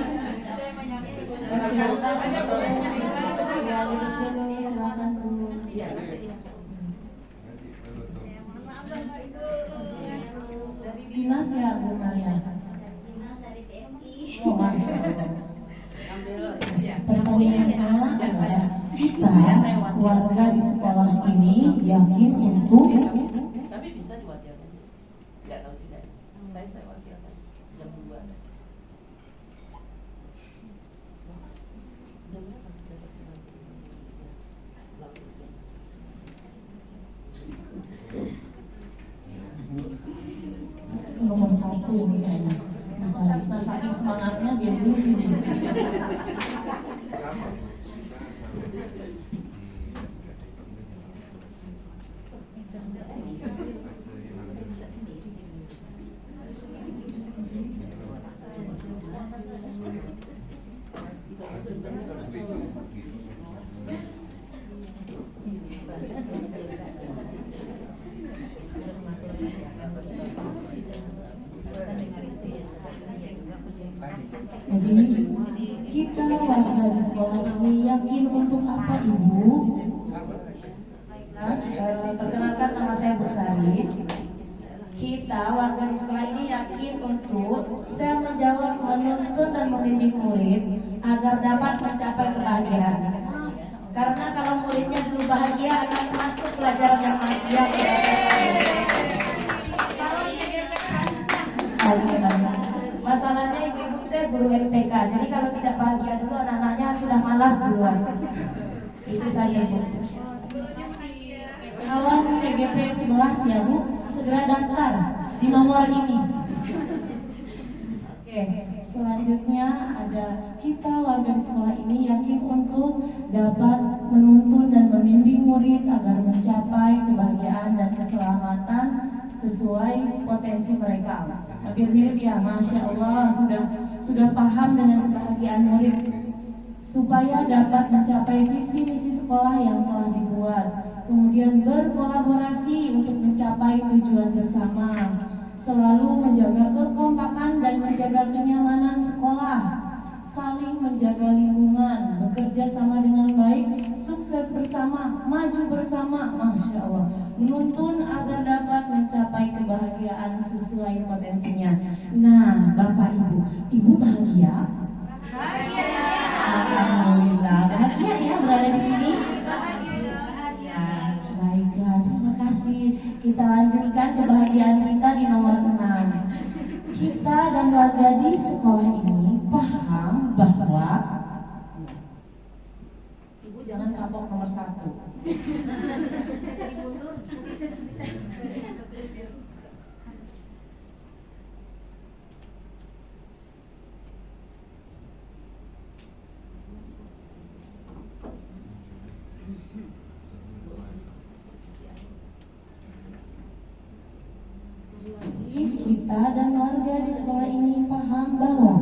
Silakan, ya duduk dulu, silakan Bu. Dari dinas ya Bu Maria. Dinas dari PSI. Oh, Masya Allah. Pertanyaannya adalah kita warga di sekolah ini yakin untuk tapi bisa diwakilkan, nggak tahu tidak, saya wakilkan jam 2. Jam berapa kita nomor 1 ini kayaknya. Nah, saking semangatnya dia dulu sini. Jadi kita warga di sekolah ini yakin untuk apa Ibu? Perkenalkan nama saya Bu Sari. Kita warga di sekolah ini yakin untuk saya menjawab, menuntun dan membimbing murid agar dapat mencapai kebahagiaan. Karena kalau muridnya dulu bahagia akan masuk pelajaran yang bahagia. Masalahnya ibu-ibu saya guru MTK, jadi kalau tidak bahagia dulu anak-anaknya sudah malas duluan. Itu saja Bu. 11 ya Bu, segera daftar di nomor ini. Oke, selanjutnya ada kita warga di sekolah ini yakin untuk dapat menuntun dan membimbing murid agar mencapai kebahagiaan dan keselamatan sesuai potensi mereka. Hampir mirip ya, Masya Allah, sudah paham dengan kebahagiaan murid supaya dapat mencapai visi misi sekolah yang telah dibuat. Kemudian berkolaborasi untuk mencapai tujuan bersama, selalu menjaga kekompakan dan menjaga kenyamanan sekolah, saling menjaga lingkungan, bekerja sama dengan baik, sukses bersama, maju bersama, Masya Allah, menuntun agar dapat mencapai kebahagiaan sesuai potensinya. Nah, Bapak Ibu bahagia? Bahagia. Alhamdulillah, bahagia ya berada di sini. Baiklah, terima kasih. Kita lanjutkan kebahagiaan kita di nomor 6. Kita dan warga di sekolah ini paham bahwa Ibu jangan kapok nomor 1. Saya jadi mundur, mungkin saya harus bicara. Kita dan warga di sekolah ini paham bahwa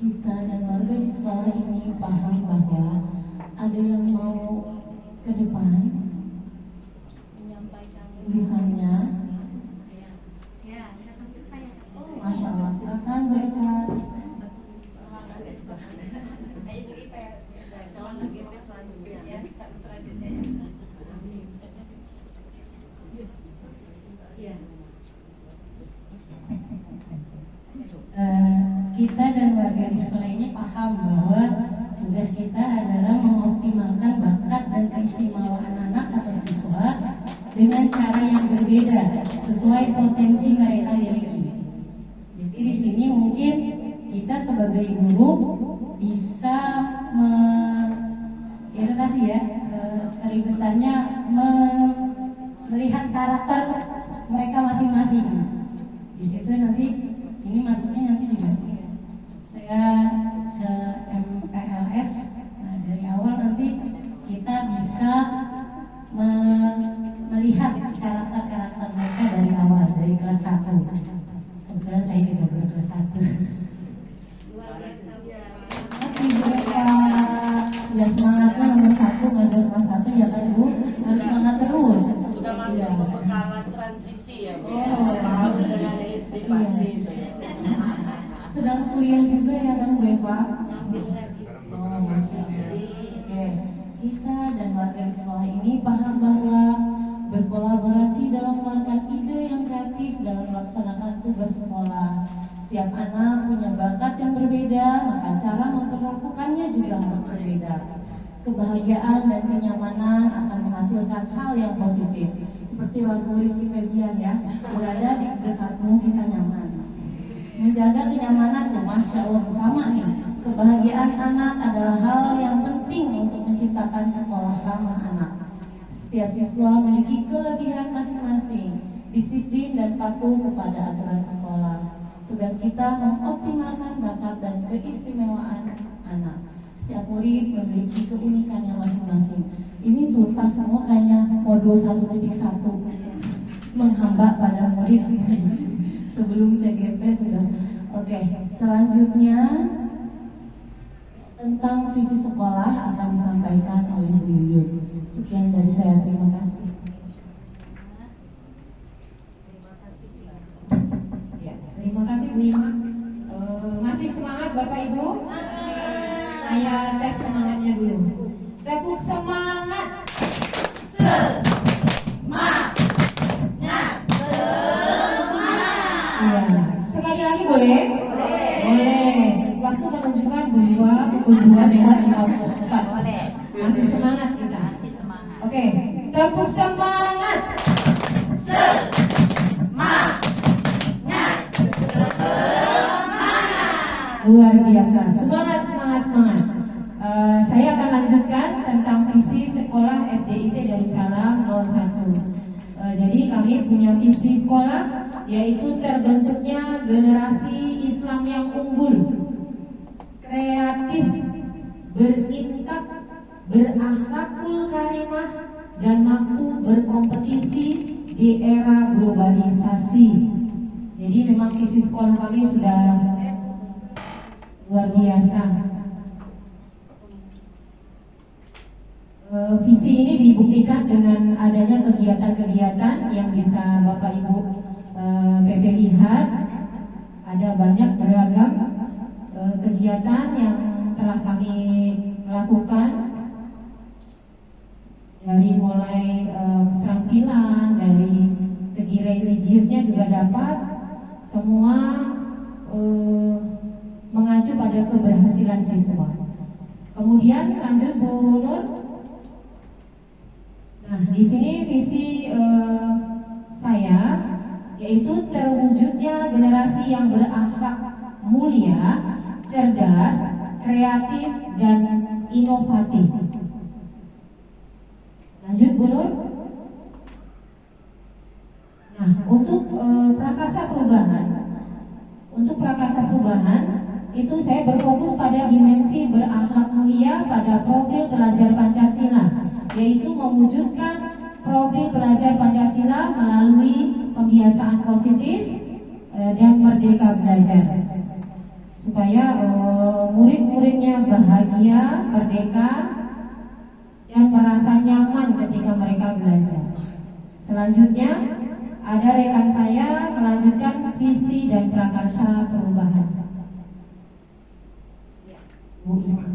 kita dan warga di sekolah ini paham bahwa ada yang mau ke depan misalnya. Masya Allah, silakan Bu Esa. Kita dan warga di sekolah ini paham bahwa tugas kita adalah mengoptimalkan bakat dan keistimewaan anak atau siswa dengan cara yang berbeda sesuai potensi mereka miliki. Jadi di sini mungkin kita sebagai guru bisa keribetannya melihat karakter mereka masing-masing. Di situ nanti ini maksudnya nanti juga saya ke MPLS. Nah, dari awal nanti kita bisa melihat karakter-karakter mereka dari awal, dari kelas 1. Kebetulan saya juga guru kelas 1. Masih berapa? Sudah semangatnya nomor 1, ngajar kelas 1 ya kan Bu? Harus semangat terus. Sudah masuk pembekalan transisi ya Bu. Oh, Baru dengan SD pasti itu. Sedang kuliah juga ya kan Bu Eva? Oh, Masya Allah. Oke, kita dan warga di sekolah ini paham bahwa berkolaborasi dalam melakukan ide yang kreatif dalam melaksanakan tugas sekolah. Setiap anak punya bakat yang berbeda, maka cara memperlakukannya juga harus berbeda. Kebahagiaan dan kenyamanan akan menghasilkan hal yang positif. Seperti lagu Rizky Febian ya, berada di dekatmu kita nyaman. Menjaga kenyamanan tuh Masya Allah sama nih. Kebahagiaan anak adalah hal yang penting untuk menciptakan sekolah ramah anak. Setiap siswa memiliki kelebihan masing-masing, disiplin dan patuh kepada aturan sekolah. Tugas kita mengoptimalkan bakat dan keistimewaan anak. Setiap murid memiliki keunikannya masing-masing. Ini tuntas semua kayaknya modul 1.1 menghamba pada murid sebelum CGP sudah. Oke, selanjutnya tentang visi sekolah akan disampaikan oleh Bu Yuyun. Sekian dari saya, terima kasih. Ya, terima kasih Bu Ima. Masih semangat Bapak Ibu? Saya tes semangatnya dulu. Tepuk semangat. Semangat. Iya. Sekali lagi boleh? Boleh. Waktu menunjukkan 2 lewat 54. Boleh. Masih semangat kita. Masih semangat. Oke, tepuk semangat. Semangat. Luar biasa. Semangat. Saya akan lanjutkan tentang visi sekolah SDIT Darussalam 01. Jadi kami punya visi sekolah, yaitu terbentuknya generasi Islam yang unggul, kreatif, berintak, berakhlakul karimah, dan mampu berkompetisi di era globalisasi. Jadi memang visi sekolah kami sudah luar biasa. Visi ini dibuktikan dengan adanya kegiatan-kegiatan yang bisa Bapak Ibu PP lihat. Ada banyak beragam kegiatan yang telah kami lakukan, dari mulai keterampilan, dari segi religiusnya juga dapat, semua mengacu pada keberhasilan siswa. Kemudian lanjut Bu Nur. Nah, di sini visi saya yaitu terwujudnya generasi yang berakhlak mulia, cerdas, kreatif, dan inovatif. Lanjut Bu Nur. Nah, untuk prakasa perubahan itu saya berfokus pada dimensi berakhlak mulia pada profil pelajar Pancasila, yaitu mewujudkan profil pelajar Pancasila melalui pembiasaan positif dan merdeka belajar, supaya murid-muridnya bahagia, merdeka, dan merasa nyaman ketika mereka belajar. Selanjutnya ada rekan saya melanjutkan visi dan prakarsa perubahan. Bu Ima.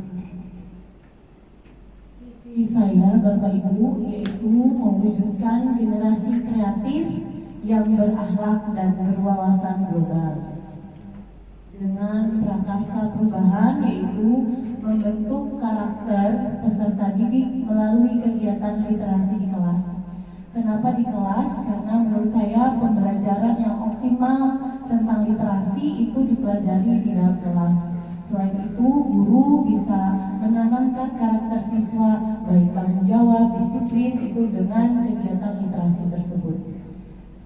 Visi saya Bapak Ibu yaitu mewujudkan generasi kreatif yang berakhlak dan berwawasan global. Dengan prakarsa perubahan yaitu membentuk karakter peserta didik melalui kegiatan literasi di kelas. Kenapa di kelas? Karena menurut saya pembelajaran yang optimal tentang literasi itu dipelajari di dalam kelas. Selain itu, guru bisa menanamkan karakter siswa baik tanggung jawab, disiplin itu dengan kegiatan literasi tersebut.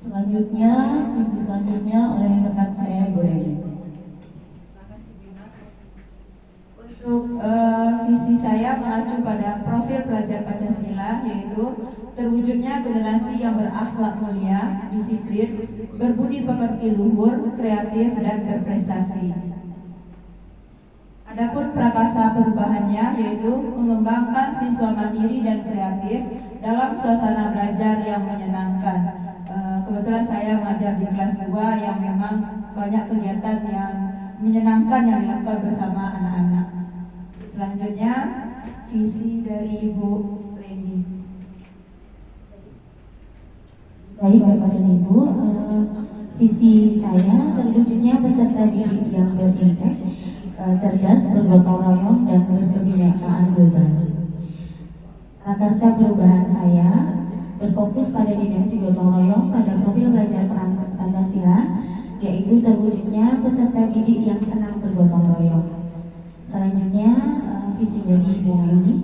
Selanjutnya, visi selanjutnya oleh rekan saya Bu Reni. Untuk visi saya mengacu pada profil pelajar Pancasila, yaitu terwujudnya generasi yang berakhlak mulia, disiplin, berbudi pekerti luhur, kreatif, dan berprestasi. Adapun prakarsa perubahannya yaitu mengembangkan siswa mandiri dan kreatif dalam suasana belajar yang menyenangkan. Kebetulan saya mengajar di kelas 2 yang memang banyak kegiatan yang menyenangkan yang dilakukan bersama anak-anak. Selanjutnya visi dari Ibu Leni. Baik Bapak dan Ibu, visi saya terwujudnya peserta didik yang berintek, cerdas, bergotong royong, dan berkebinekaan global. Prakarsa perubahan saya berfokus pada dimensi gotong royong pada profil belajar Pancasila, yaitu terwujudnya peserta didik yang senang bergotong royong. Selanjutnya visi dari Bu Yuni.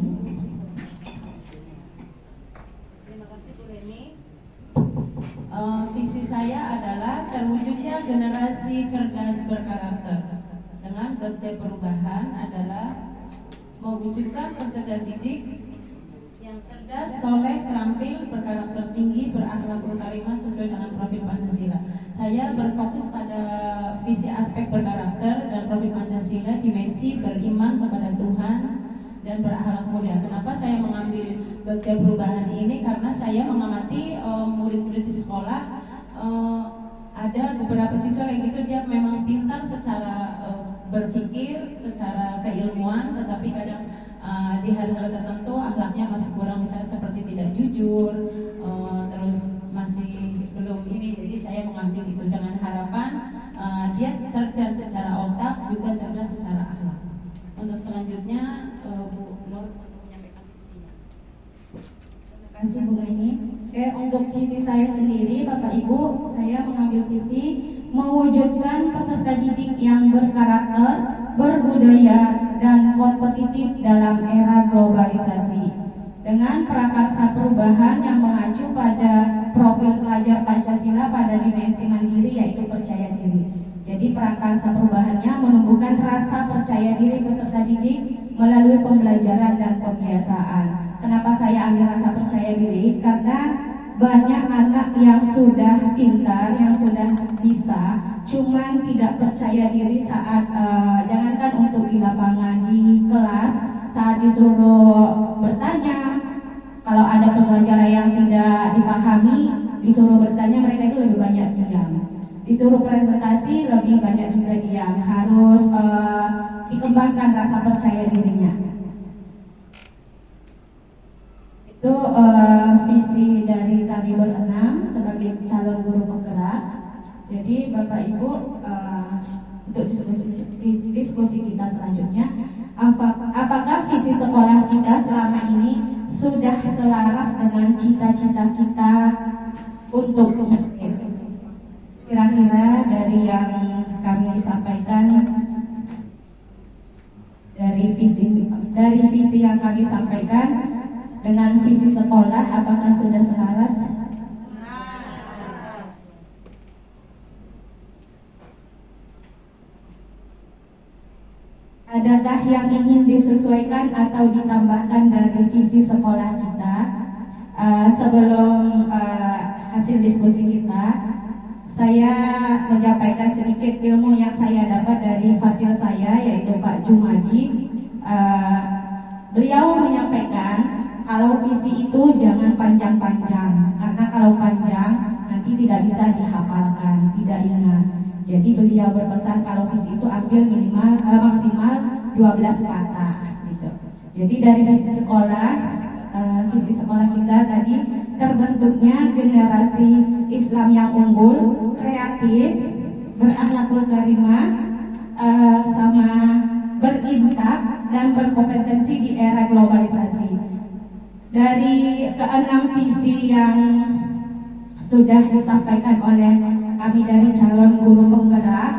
Terima kasih Bu Leni. Visi saya adalah terwujudnya generasi cerdas berkarakter. Dengan konsep perubahan adalah mewujudkan peserta didik yang cerdas, soleh, terampil, berkarakter tinggi, berakhlakul karimah sesuai dengan profil Pancasila. Saya berfokus pada visi aspek berkarakter dan profil Pancasila, dimensi beriman kepada Tuhan dan berakhlak mulia. Kenapa saya mengambil bagian perubahan ini? Karena saya mengamati murid-murid di sekolah, ada beberapa siswa yang gitu dia memang pintar secara berpikir, secara keilmuan, tetapi kadang di hal-hal tertentu akhlaknya masih kurang, misalnya seperti tidak jujur, terus masih belum ini. Jadi saya mengambil itu dengan harapan dia cerdas secara otak, juga cerdas secara akhlak. Untuk selanjutnya Bu Nur untuk menyampaikan visinya. Terima kasih Bu Eni. Untuk visi saya sendiri, Bapak Ibu, saya mengambil visi mewujudkan peserta didik yang berkarakter, berbudaya, dan kompetitif dalam era globalisasi dengan prakarsa perubahan yang mengacu pada profil pelajar Pancasila pada dimensi mandiri, yaitu percaya diri. Jadi prakarsa perubahannya menumbuhkan rasa percaya diri peserta didik melalui pembelajaran dan pembiasaan. Kenapa saya ambil rasa percaya diri? Karena banyak anak yang sudah pintar, yang sudah bisa, cuman tidak percaya diri saat jangankan untuk di lapangan, di kelas saat disuruh bertanya. Kalau ada pembelajaran yang tidak dipahami, disuruh bertanya, mereka itu lebih banyak diam. Disuruh presentasi, lebih banyak juga diam. Harus dikembangkan rasa percaya dirinya. Itu visi dari kami berenam sebagai calon guru penggerak. Jadi Bapak Ibu, untuk diskusi kita selanjutnya, apakah visi sekolah kita selama ini sudah selaras dengan cita-cita kita untuk kira-kira dari yang kami sampaikan, dari visi yang kami sampaikan dengan visi sekolah, apakah sudah selaras? Adakah yang ingin disesuaikan atau ditambahkan dari visi sekolah kita? Sebelum hasil diskusi kita, saya menyampaikan sedikit ilmu yang saya dapat dari fasil saya, yaitu Pak Jumadi. Beliau menyampaikan kalau visi itu jangan panjang-panjang, karena kalau panjang nanti tidak bisa dihafalkan, tidak ingat. Jadi beliau berpesan kalau visi itu ambil maksimal 12 kata gitu. Jadi dari visi sekolah kita tadi terbentuknya generasi Islam yang unggul, kreatif, berakhlakul karimah, sama berintak dan berkompetensi di era globalisasi. Dari keenam visi yang sudah disampaikan oleh kami dari calon guru penggerak,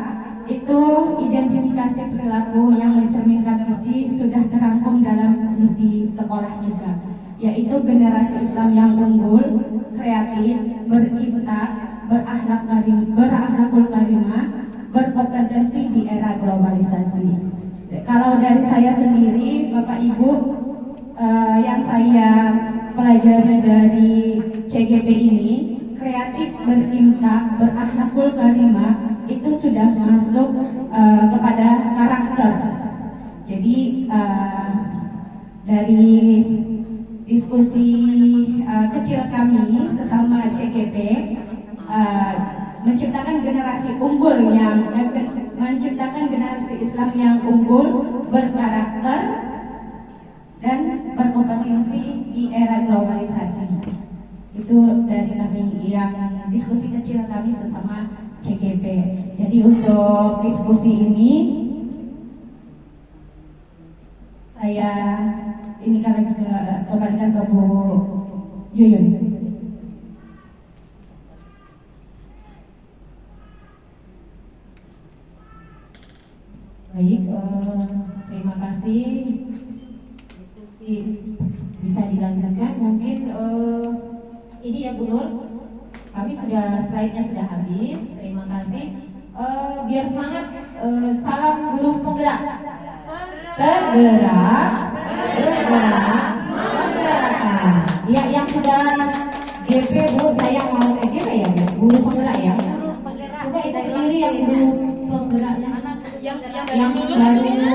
itu identifikasi perilaku yang mencerminkan visi sudah terangkum dalam visi sekolah juga, yaitu generasi Islam yang unggul, kreatif, berintak, berakhlakul karimah, berkompetensi di era globalisasi. Kalau dari saya sendiri, Bapak Ibu, yang saya pelajari dari CGP ini, kreatif, berintak, berakhlakul karimah itu sudah masuk kepada karakter. Jadi dari diskusi kecil kami sesama CGP, menciptakan generasi unggul menciptakan generasi Islam yang unggul, berkarakter, dan berkompetensi di era globalisasi. Itu dari kami yang diskusi kecil kami sesama CGP. Jadi untuk diskusi ini saya kembalikan ke Bu Yuyun. Baik, terima kasih. Diskusi bisa dilanjutkan. Mungkin ini ya Bu Nur, kami slide-nya sudah habis. Terima kasih. Biar semangat, salam guru penggerak. Tergerak, bergerak, menggerakkan. Ya, yang sudah GP Bu, saya mau GP ya Bu, guru penggerak ya. Coba ibu berdiri yang guru penggeraknya, yang baru sekian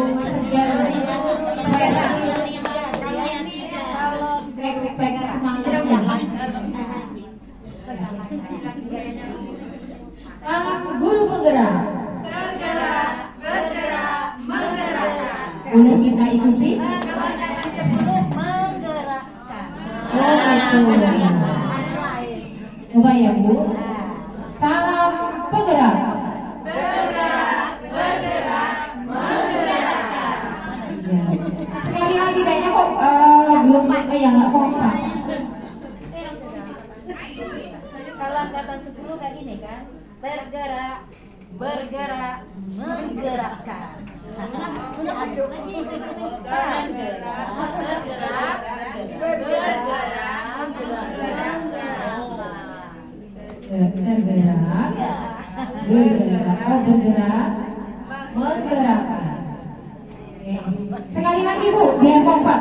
cek semangatnya. Salam guru penggerak. Bergerak, bergerak, menggerakkan. Boleh kita ikuti? Menggerakkan. Oh, itu. Coba ya Bu. Salam penggerak. Bergerak, bergerak, menggerakkan. Ya. Sekali lagi kayaknya kok belum ya nggak kompak. Kalau kata 10 kayak gini kan, bergerak, bergerak, menggerakkan. Aduk lagi. Bergerak, bergerak, bergerak, menggerakkan. Tergerak, bergerak, bergerak, menggerakkan. Oke. Sekali lagi Bu, biar kompak.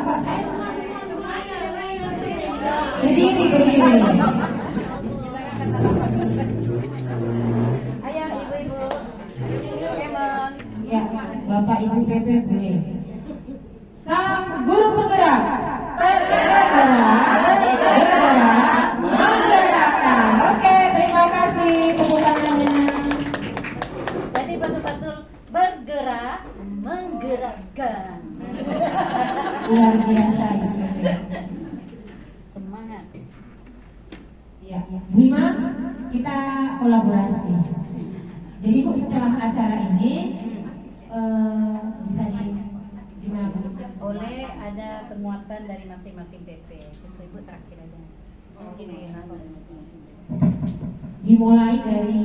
Berdiri, berdiri. Ayo ibu-ibu, Emon. Ya, Bapak Ibu PP boleh. Salam guru penggerak. Bergerak, bergerak, menggerakkan. Oke, terima kasih tepuk tangannya. Jadi betul-betul bergerak, menggerakkan. Luar biasa Ibu PP. Semangat. Ya, Bu Ima, kita kolaborasi. Jadi Bu, setelah acara ini bisa gimana Bu? Oleh ada penguatan dari masing-masing PP. Ibu terakhir aja. Mungkin respon dari masing-masing. Dimulai dari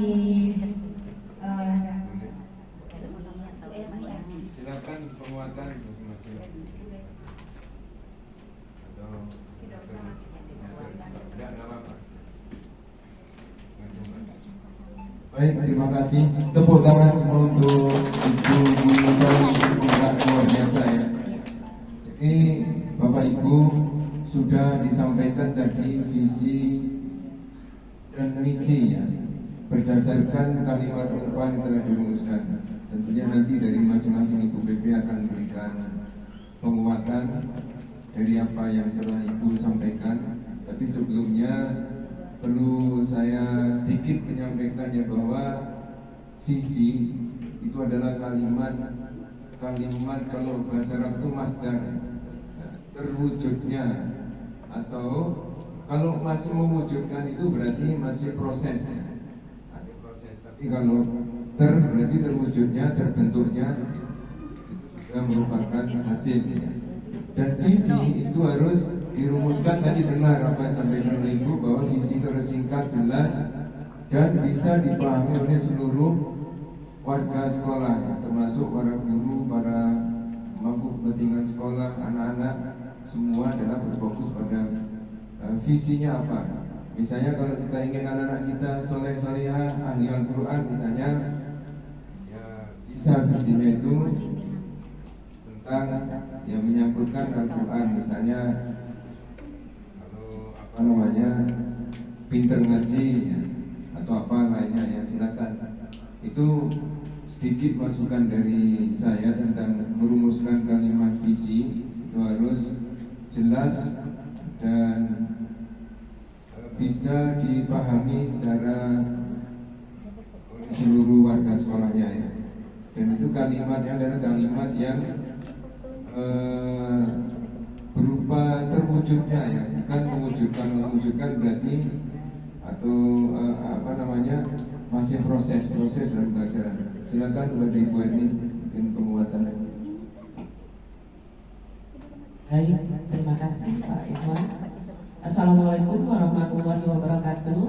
silakan penguatan masing-masing. Atau tidak usah masing-masing penguatan. Tidak apa-apa. Baik, terima kasih. Tepuk tangan semua untuk Ibu Guru sangat luar biasa ya. Jadi Bapak Ibu sudah disampaikan tadi visi dan misi ya, berdasarkan kalimat umpan yang telah dirumuskan. Tentunya nanti dari masing-masing Ibu PP akan memberikan penguatan dari apa yang telah Ibu sampaikan. Tapi sebelumnya perlu saya sedikit menyampaikan ya bahwa visi itu adalah kalimat kalau bahasa Arab itu masdar, terwujudnya, atau kalau masih mewujudkan itu berarti masih proses ya. Ada proses. Tapi kalau berarti terwujudnya, terbentuknya itu juga merupakan hasil ya. Dan visi itu harus dirumuskan, tadi benar apa yang disampaikan oleh Ibu bahwa visi itu harus singkat, jelas, dan bisa dipahami oleh seluruh warga sekolah ya, termasuk para guru, para pemangku kepentingan sekolah, anak-anak, semua adalah berfokus pada visinya apa. Misalnya kalau kita ingin anak-anak kita soleh-solehah, ahli Al-Quran misalnya, ya bisa visinya itu tentang yang menyangkutkan Al-Quran, misalnya pinter ngaji ya, atau apa lainnya ya, silakan. Itu sedikit masukan dari saya tentang merumuskan kalimat visi. Itu harus jelas dan bisa dipahami secara seluruh warga sekolahnya ya. Dan itu kalimatnya adalah kalimat yang berupa terwujudnya ya, bukan mewujudkan berarti atau masih proses dalam pelajaran. Silakan kepada Ibu Erni mungkin penguatannya. Baik, terima kasih Pak Iwan. Assalamualaikum warahmatullahi wabarakatuh.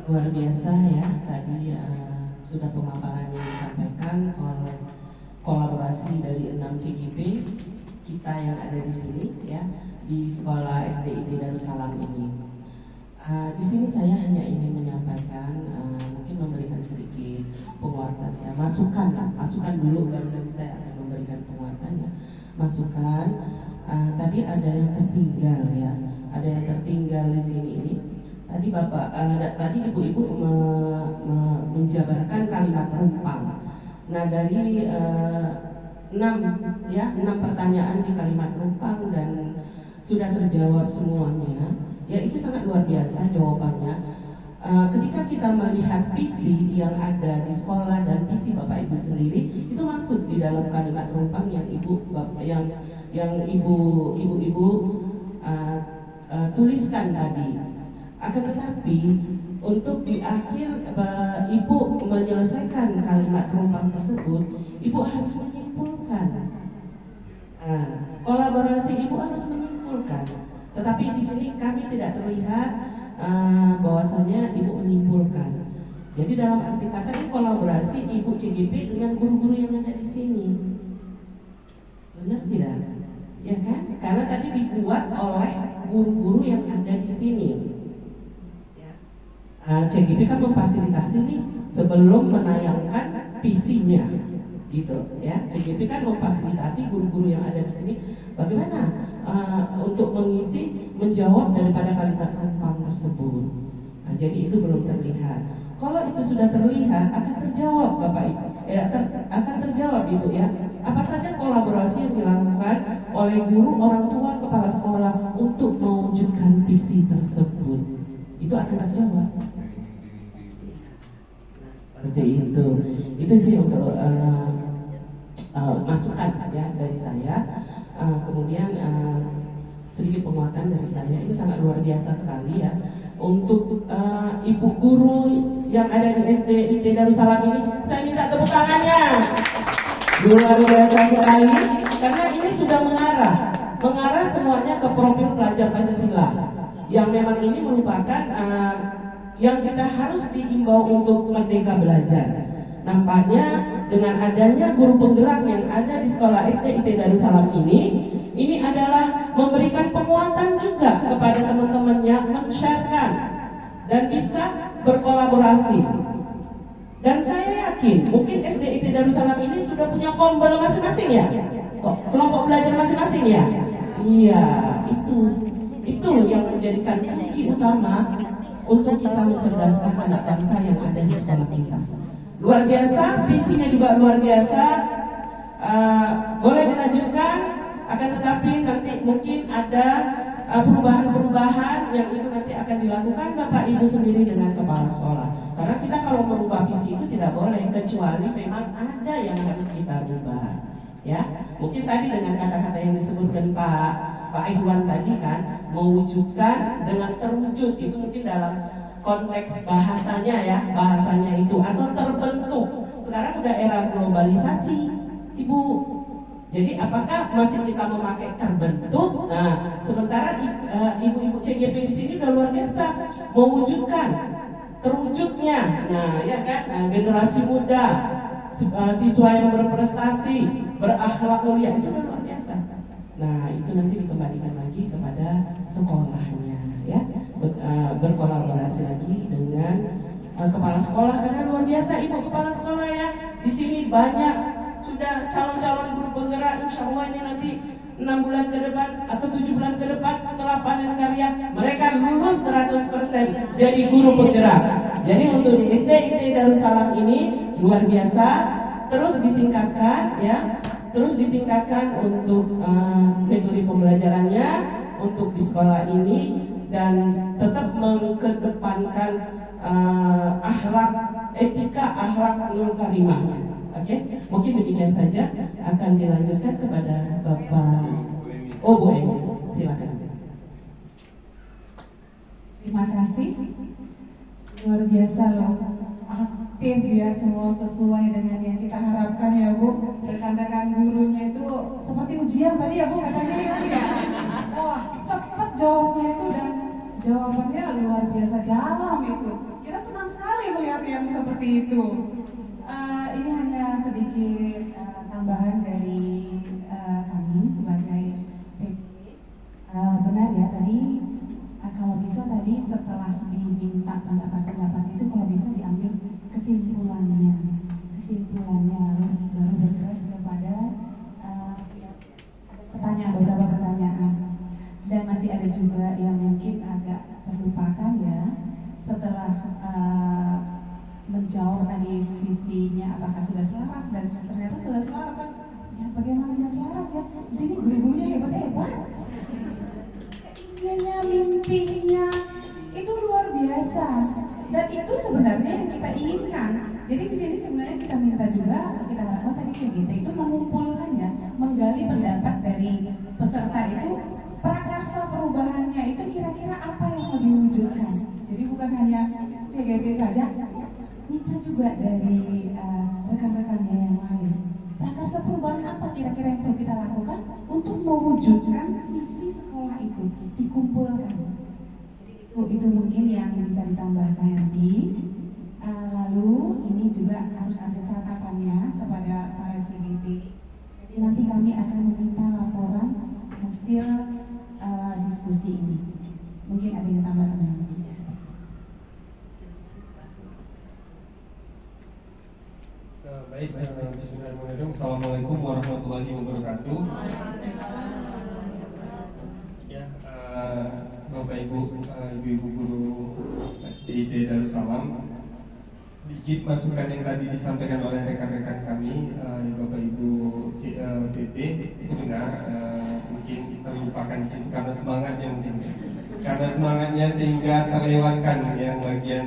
Luar biasa ya, tadi sudah pemaparannya disampaikan oleh kolaborasi dari 6 CGP kita yang ada di sini ya, di sekolah SDIT Darussalam ini. Di sini saya hanya ingin menyampaikan, mungkin memberikan sedikit penguatan ya, masukan dulu, baru nanti saya akan memberikan memberikan penguatannya, masukan. Tadi ada yang tertinggal ya, ada yang tertinggal di sini ini. Tadi tadi ibu-ibu menjabarkan kalimat rumpang. Nah dari 6 pertanyaan di kalimat rumpang dan sudah terjawab semuanya, ya itu sangat luar biasa jawabannya. Ketika kita melihat visi yang ada di sekolah dan visi Bapak Ibu sendiri, itu maksud di dalam kalimat rumpang yang ibu-ibu tuliskan tadi. Akan tetapi untuk di akhir ibu menyelesaikan kalimat rumpang tersebut, ibu harus menyimpulkan. Kolaborasi ibu harus menyimpulkan. Tetapi di sini kami tidak terlihat bahwasanya ibu menyimpulkan. Jadi dalam arti kata ini kolaborasi ibu CGP dengan guru-guru yang ada di sini. Benar tidak? Ya kan? Karena tadi dibuat oleh guru-guru yang ada di sini. CGP kan memfasilitasi nih sebelum menayangkan visinya, gitu ya. CGP kan memfasilitasi guru-guru yang ada di sini bagaimana untuk menjawab daripada kalimat rumpang tersebut. Jadi itu belum terlihat. Kalau itu sudah terlihat akan terjawab Bapak Ibu, akan terjawab Ibu ya. Apa saja kolaborasi yang dilakukan oleh guru, orang tua, kepala sekolah untuk mewujudkan visi tersebut, itu akan terjawab. Seperti itu. Itu sih untuk masukan ya dari saya. Kemudian sedikit penguatan dari saya. Ini sangat luar biasa sekali ya. Untuk ibu guru yang ada di SD IT Darussalam ini, saya minta tepuk tangannya. Luar biasa sekali, karena ini sudah mengarah semuanya ke profil pelajar Pancasila, yang memang ini merupakan yang kita harus dihimbau untuk merdeka belajar. Nampaknya dengan adanya guru penggerak yang ada di sekolah SD IT Darussalam ini adalah memberikan penguatan juga kepada teman-temannya, men-sharekan dan bisa berkolaborasi. Dan saya yakin mungkin SD IT Darussalam ini sudah punya kombel masing-masing ya, kelompok belajar masing-masing ya. Iya, itu yang menjadikan kunci utama untuk kita mencerdaskan anak bangsa yang ada di sekolah kita. Luar biasa, visinya juga luar biasa. Boleh dilanjutkan, akan tetapi nanti mungkin ada perubahan-perubahan yang itu nanti akan dilakukan Bapak Ibu sendiri dengan kepala sekolah. Karena kita kalau merubah visi itu tidak boleh, kecuali memang ada yang harus kita rubah. Ya, mungkin tadi dengan kata-kata yang disebutkan Pak Ikhwan tadi kan, mewujudkan dengan terwujud, itu mungkin dalam konteks bahasanya itu, atau terbentuk. Sekarang udah era globalisasi, Ibu. Jadi apakah masih kita memakai terbentuk? Nah, sementara ibu-ibu CGP di sini udah luar biasa mewujudkan terwujudnya. Nah, ya kan, generasi muda, siswa yang berprestasi, berakhlak mulia, itu udah luar biasa. Nah, itu nanti dikembalikan lagi kepada sekolahnya, ya, berkolaborasi lagi dengan kepala sekolah, karena luar biasa Ibu kepala sekolah ya. Di sini banyak sudah calon-calon guru penggerak, insya Allah ini nanti 6 bulan ke depan atau 7 bulan ke depan setelah panen karya, mereka lulus 100% jadi guru penggerak. Jadi untuk di SD IT Darussalam ini luar biasa, terus ditingkatkan ya, terus ditingkatkan untuk metode pembelajarannya untuk di sekolah ini, dan tetap mengedepankan akhlak, etika, akhlak nurul karimahnya. Oke, mungkin demikian saja. Akan dilanjutkan kepada Bapak Bu Emi, silakan. Terima kasih. Luar biasa loh, aktif ya, semua sesuai dengan yang kita harapkan ya Bu. Rekan-rekan gurunya itu seperti ujian tadi ya Bu, katanya itu ya. Wah, cepet jawabnya itu, dan jawabannya luar biasa dalam itu. Kita senang sekali melihat yang seperti itu. Ini hanya sedikit tambahan dari kami sebagai PP. Benar ya tadi, kalau bisa tadi setelah diminta pendapat-pendapat itu, kalau bisa diambil kesimpulannya baru bergerak kepada juga yang mungkin agak terlupakan ya. Setelah menjawab tadi visinya apakah sudah selaras, dan ternyata sudah selaras. Ya bagaimana nggak selaras ya? Di sini guru-gurunya hebat-hebat. Keinginannya, mimpinya itu luar biasa. Dan itu sebenarnya yang kita inginkan. Jadi di sini sebenarnya kita minta juga, kita harapkan tadi CGP itu mengumpulkan ya, menggali pendapat dari peserta itu, prakarsa perubahannya itu kira-kira apa yang mau diwujudkan. Jadi bukan hanya CGP saja, minta juga dari rekan-rekannya yang lain. Prakarsa perubahan apa kira-kira yang perlu kita lakukan untuk mewujudkan visi sekolah itu dikumpulkan. Itu mungkin yang bisa ditambahkan nanti. Lalu ini juga harus ada catatannya kepada para CGP. Jadi nanti kami akan meminta laporan hasil diskusi ini. Mungkin ada yang tambahkan nanti. Baik, bismillahirrahmanirrahim. Assalamualaikum warahmatullahi wabarakatuh. Ya, Bapak Ibu, Ibu-ibu guru SDIT Darussalam, sedikit masukan yang tadi disampaikan oleh rekan-rekan kami, Bapak Ibu PP, itu benar, mungkin terlupakan di situ karena semangatnya mungkin, karena semangatnya sehingga terlewatkan yang bagian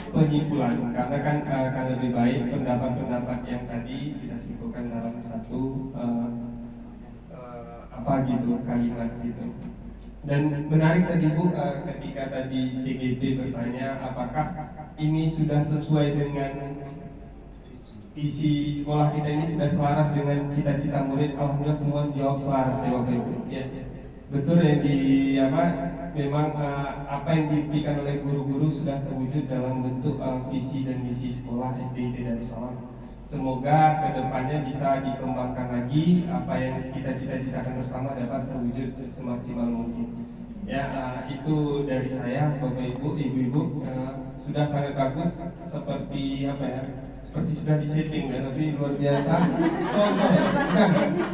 penyimpulan, karena kan akan lebih baik pendapat-pendapat yang tadi kita simpulkan dalam satu kalimat gitu. Dan menarik tadi Bu, ketika tadi CGP bertanya apakah ini sudah sesuai dengan visi sekolah kita, ini sudah selaras dengan cita-cita murid. Alhamdulillah semua jawab selaras ya Bapak Ibu. Ya, betul yang memang apa yang diberikan oleh guru-guru sudah terwujud dalam bentuk visi dan misi sekolah SDIT Darussalam. Semoga kedepannya bisa dikembangkan lagi, apa yang kita cita-citakan bersama dapat terwujud semaksimal mungkin. Ya, itu dari saya, Bapak Ibu, Ibu-ibu, sudah sangat bagus, seperti seperti sudah disetting ya, tapi luar biasa. Contoh,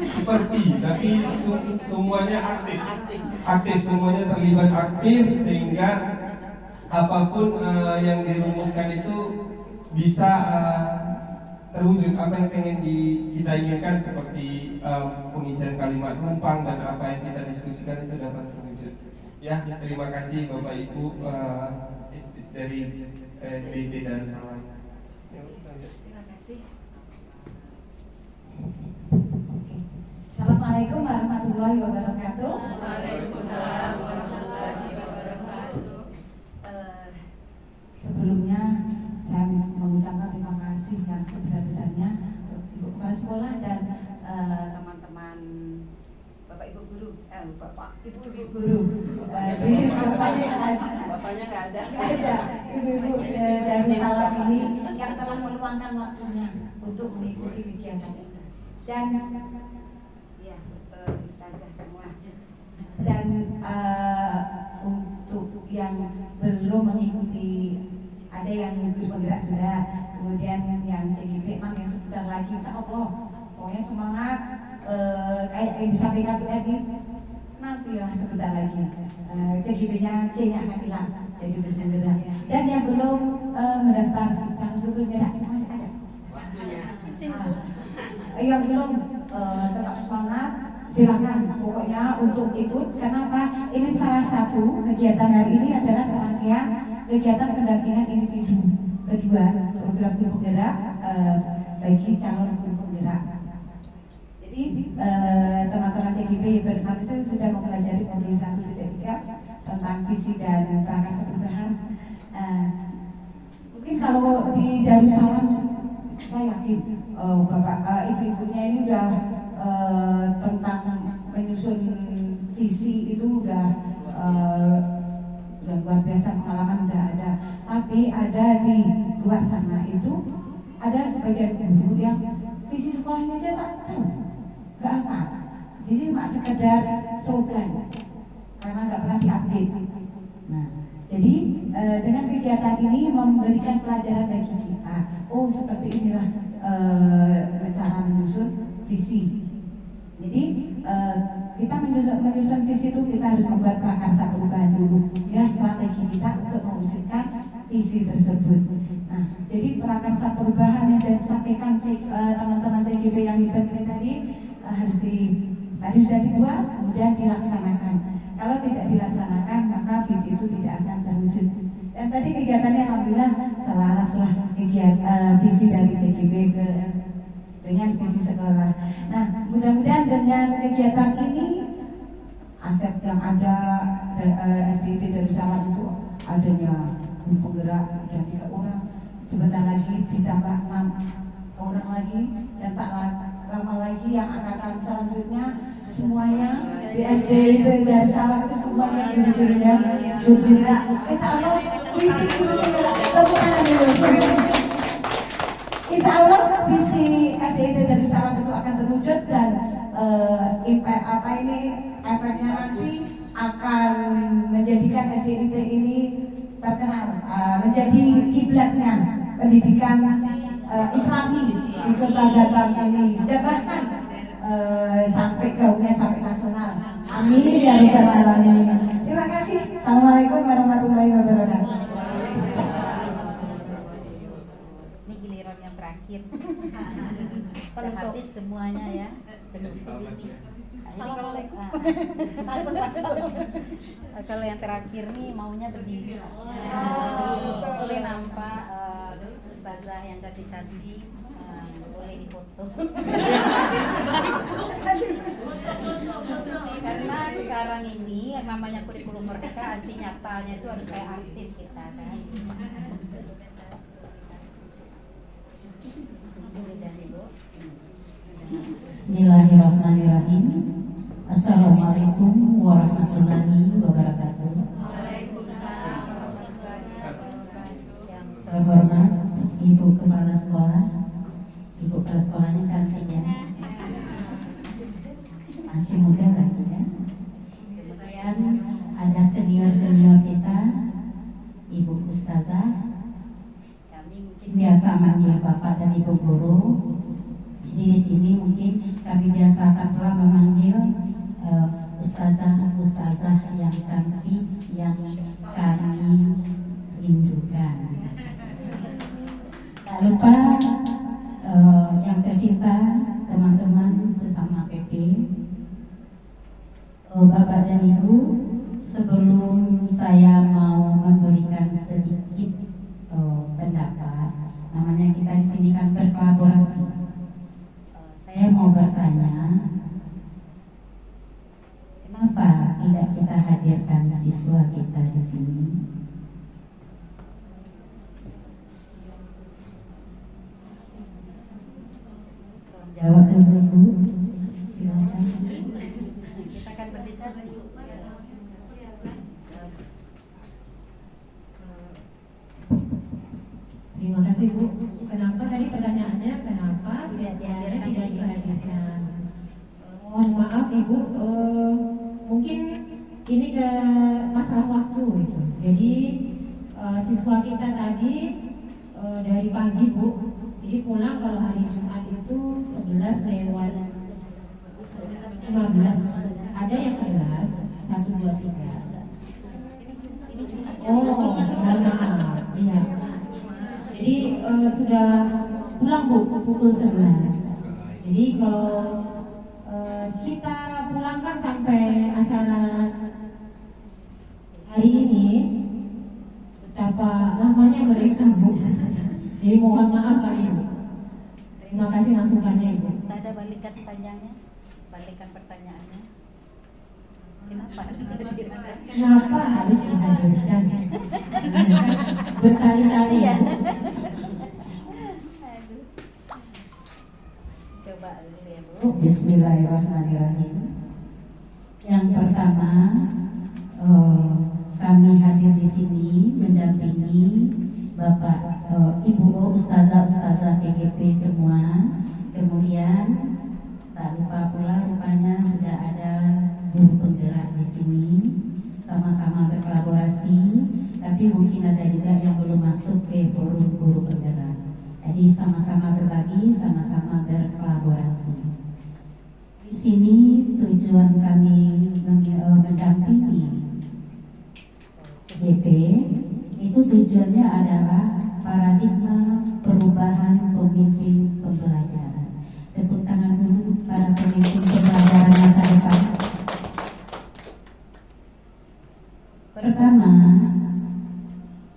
seperti, tapi semuanya aktif, semuanya terlibat aktif, sehingga apapun yang dirumuskan itu bisa terwujud. Apa yang pengen kita inginkan seperti pengisian kalimat numpang dan apa yang kita diskusikan itu dapat terwujud. Ya, terima kasih Bapak Ibu dari SDIT Darussalam. Terima kasih. Assalamualaikum warahmatullahi wabarakatuh. Waalaikumsalam warahmatullahi wabarakatuh. Sebelumnya saya mengucapkan terima kasih yang sebesar-besarnya untuk Ibu Kepala Sekolah dan Teman-teman Bapak Ibu guru, Ibu guru. Bapaknya nggak ada. Ibu-ibu dari Salam ini yang telah meluangkan waktunya untuk mengikuti kegiatan dan ya, ustazah semua. Dan untuk yang belum mengikuti, ada yang bergerak sudah, kemudian yang CGP yang sebentar lagi, insya Allah pokoknya semangat, kayak yang disampaikan tadi, nantilah sebentar lagi CGP-nya C-nya akan hilang, jadi bergerak. Dan yang belum mendaftar calon guru bergerak masih ada. Yang belum tetap semangat, silakan pokoknya untuk ikut. Kenapa? Ini salah satu kegiatan hari ini adalah serangkaian kegiatan pendampingan individu kedua program guru penggerak bagi calon guru penggerak. Jadi teman-teman CGP berenam itu sudah mempelajari modul 1.3 tentang visi dan prakarsa perubahan. Mungkin kalau di Darussalam saya yakin bapak ibu-ibunya ini udah tentang menyusun visi itu udah luar biasa, pengalaman udah ada. Tapi ada di luar sana itu ada sebagian guru yang visi sekolahnya aja tak tahu, nggak hafal. Jadi cuma sekedar slogan karena nggak pernah diupdate. Nah, jadi dengan kegiatan ini memberikan pelajaran bagi kita. Oh, seperti inilah cara menyusun visi. Jadi kita menyusun visi itu kita harus membuat prakarsa perubahan dulu ya, strategi kita untuk mewujudkan visi tersebut. Nah, jadi prakarsa perubahan yang sudah disampaikan teman-teman TGP yang hebat ini tadi tadi sudah dibuat, kemudian dilaksanakan. Kalau tidak dilaksanakan maka visi itu tidak akan terwujud. Dan tadi kegiatannya alhamdulillah selaras lah kegiatan visi dari TGP dengan visi sekolah. Nah, mudah-mudahan dengan kegiatan ini aset yang ada SDIT Darussalam itu adanya guru penggerak ada 3 orang, sebentar lagi ditambah 6 orang lagi, dan tak lama lagi yang angkatan selanjutnya semuanya di SDIT Darussalam itu semuanya guru-gurunya bergerak. Insya Allah visi Insya Allah visi SDIT Darussalam itu akan terwujud dan efeknya nanti akan menjadikan SDIT ini terkenal, menjadi kiblatnya pendidikan Islami di Kota Batam ini, dan bahkan sampai gaungnya sampai nasional. Amin ya rabbal alamin. Terima kasih. Assalamualaikum warahmatullahi wabarakatuh. Ini giliran yang terakhir. Sudah habis semuanya ya. Penutup ini. Assalamualaikum. Kalau yang terakhir nih maunya berdiri. Boleh nampak ustazah yang cantik-cantik, boleh difoto. Karena sekarang ini yang namanya kurikulum merdeka asli nyatanya itu harus kayak artis kita kan. Bismillahirrahmanirrahim. Assalamualaikum warahmatullahi wabarakatuh. Terhormat Ibu Kepala Sekolah, Ibu Kepala Sekolahnya cantik ya, masih muda lagi ya. Kemudian ada senior-senior kita, Ibu Ustazah, biasa manggil Bapak dan Ibu Guru. Jadi di sini mungkin kami biasakan pula memanggil ustazah yang cantik yang kami rindukan. Tak lupa yang tercinta teman-teman sesama PP, Bapak dan Ibu, sebelum saya mau memberikan sedikit pendapat, namanya kita di sini kan berkolaborasi. Saya mau bertanya, kenapa tidak kita hadirkan siswa kita di sini? Jawab dulu Bu. Silakan. Kita akan berdiskusi. Terima kasih Bu. Kenapa tadi pertanyaannya kenapa siswanya tidak dihadirkan? Mohon maaf Ibu, mungkin ini ke masalah waktu gitu. Jadi siswa kita tadi dari pagi Bu, jadi pulang kalau hari Jumat itu 11 lewat 15. Ada yang 11, 1, 2, 3. Oh, mohon maaf. Iya. Jadi sudah pulang Bu pukul 11. Jadi kalau kita pulangkan sampai acara hari ini, betapa lamanya mereka Bu. Jadi mohon maaf kali Ibu. Terima kasih masukannya Ibu. Tak ada balikan panjangnya, balikan pertanyaannya. Kenapa harus dihadirkan? Kenapa harus dihadirkan? Berkali-kali ya Bu. Coba dulu ya Bu. Bismillahirrahmanirrahim. Yang pertama, kami hadir di sini mendampingi Bapak, Ibu, Ustazah TGP semua. Kemudian tak lupa pula rupanya sudah ada guru penggerak di sini, sama-sama berkolaborasi. Tapi mungkin ada juga yang belum masuk ke forum guru penggerak. Jadi sama-sama berbagi, sama-sama berkolaborasi. Di sini tujuan kami mendampingi CGP itu tujuannya adalah paradigma perubahan pemimpin pembelajaran. Tepuk tangan dulu para pemimpin pembelajaran masa depan. Pertama,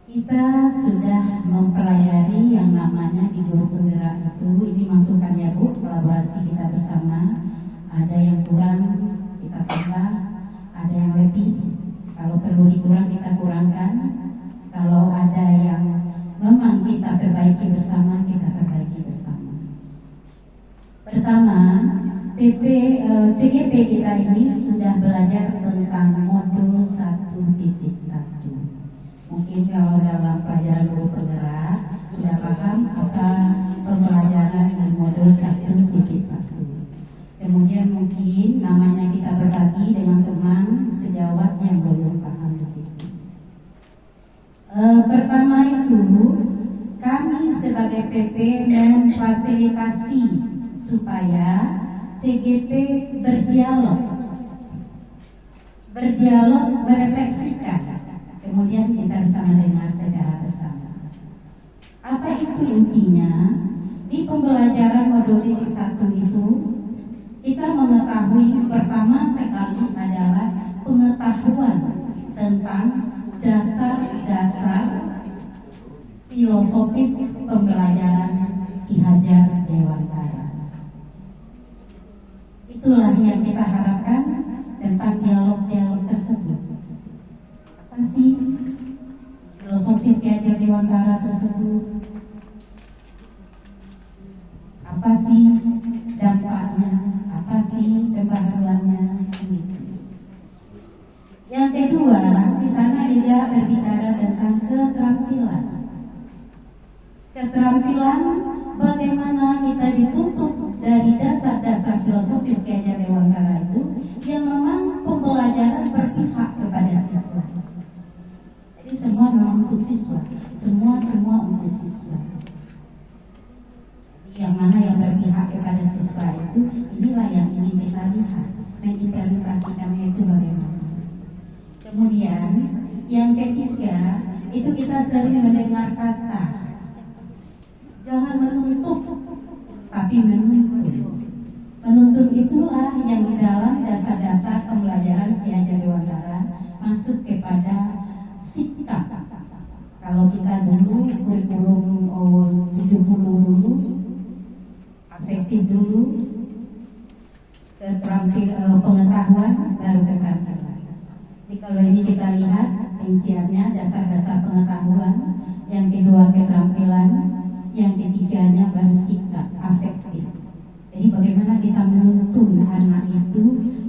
kita sudah mempelajari yang namanya di guru penggerak itu. Ini masukan ya Bu, kolaborasi kita bersama. Ada yang kurang kita tambah, ada yang lebih. Kalau perlu dikurang kita kurangkan. Kalau ada yang memang kita perbaiki bersama, kita perbaiki bersama. Pertama, CGP kita ini sudah belajar tentang modul 1.1. Mungkin kalau dalam pelajaran guru penggerak sudah paham apa pembelajaran di modul 1.1. Kemudian mungkin namanya kita berbagi dengan teman sejawat yang belum paham di situ. Pertama itu kami sebagai PP memfasilitasi supaya CGP berdialog, merefleksikan, kemudian kita bisa mendengar secara bersama. Apa itu intinya? Di pembelajaran modul 1 itu kita mengetahui pertama sekali adalah pengetahuan tentang dasar-dasar filosofis pembelajaran Ki Hajar Dewantara. Itulah yang kita harapkan tentang dialog-dialog tersebut. Apa sih filosofis Ki Hajar Dewantara tersebut? Apa sih dampaknya? Apa sih pembaharuannya? Yang kedua, di sana juga berbicara tentang keterampilan. Keterampilan bagaimana kita dituntut dari dasar-dasar filosofis Ki Hajar Dewantara itu yang memang pembelajaran berpihak kepada siswa. Jadi semua memang untuk siswa, semua untuk siswa. Yang mana yang berpihak kepada siswa itu, inilah yang ingin kita lihat, mengimplementasikannya itu bagaimana. Kemudian yang ketiga itu kita sering mendengar kata jangan menuntut tapi menuntun. Menuntun itulah yang di dalam dasar-dasar pembelajaran Ki Hajar Dewantara masuk kepada sikap. Kalau kita dulu kurikulum 70 dulu, afektif dulu, pengetahuan baru keterampilan. Jadi kalau ini kita lihat rinciannya dasar-dasar pengetahuan, yang kedua keterampilan, yang ketiganya baru sikap afektif. Jadi bagaimana kita menuntun anak itu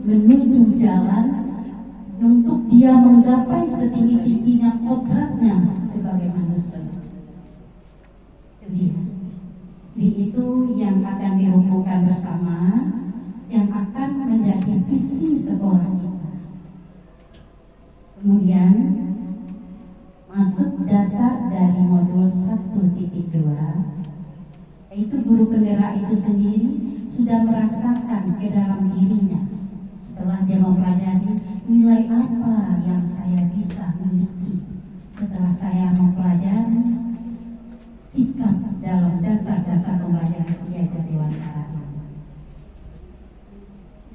menuju jalan untuk dia menggapai setinggi-tingginya kodratnya sebagai manusia. Jadi itu yang akan dirumuskan bersama, yang akan menjadi visi sekolah kita. Kemudian masuk dasar dari modul 1.2, yaitu guru penggerak itu sendiri sudah merasakan ke dalam dirinya setelah dia mempelajari nilai apa yang saya bisa miliki setelah saya mempelajari sikap dalam dasar-dasar pembelajaran Ki Hajar Dewantara.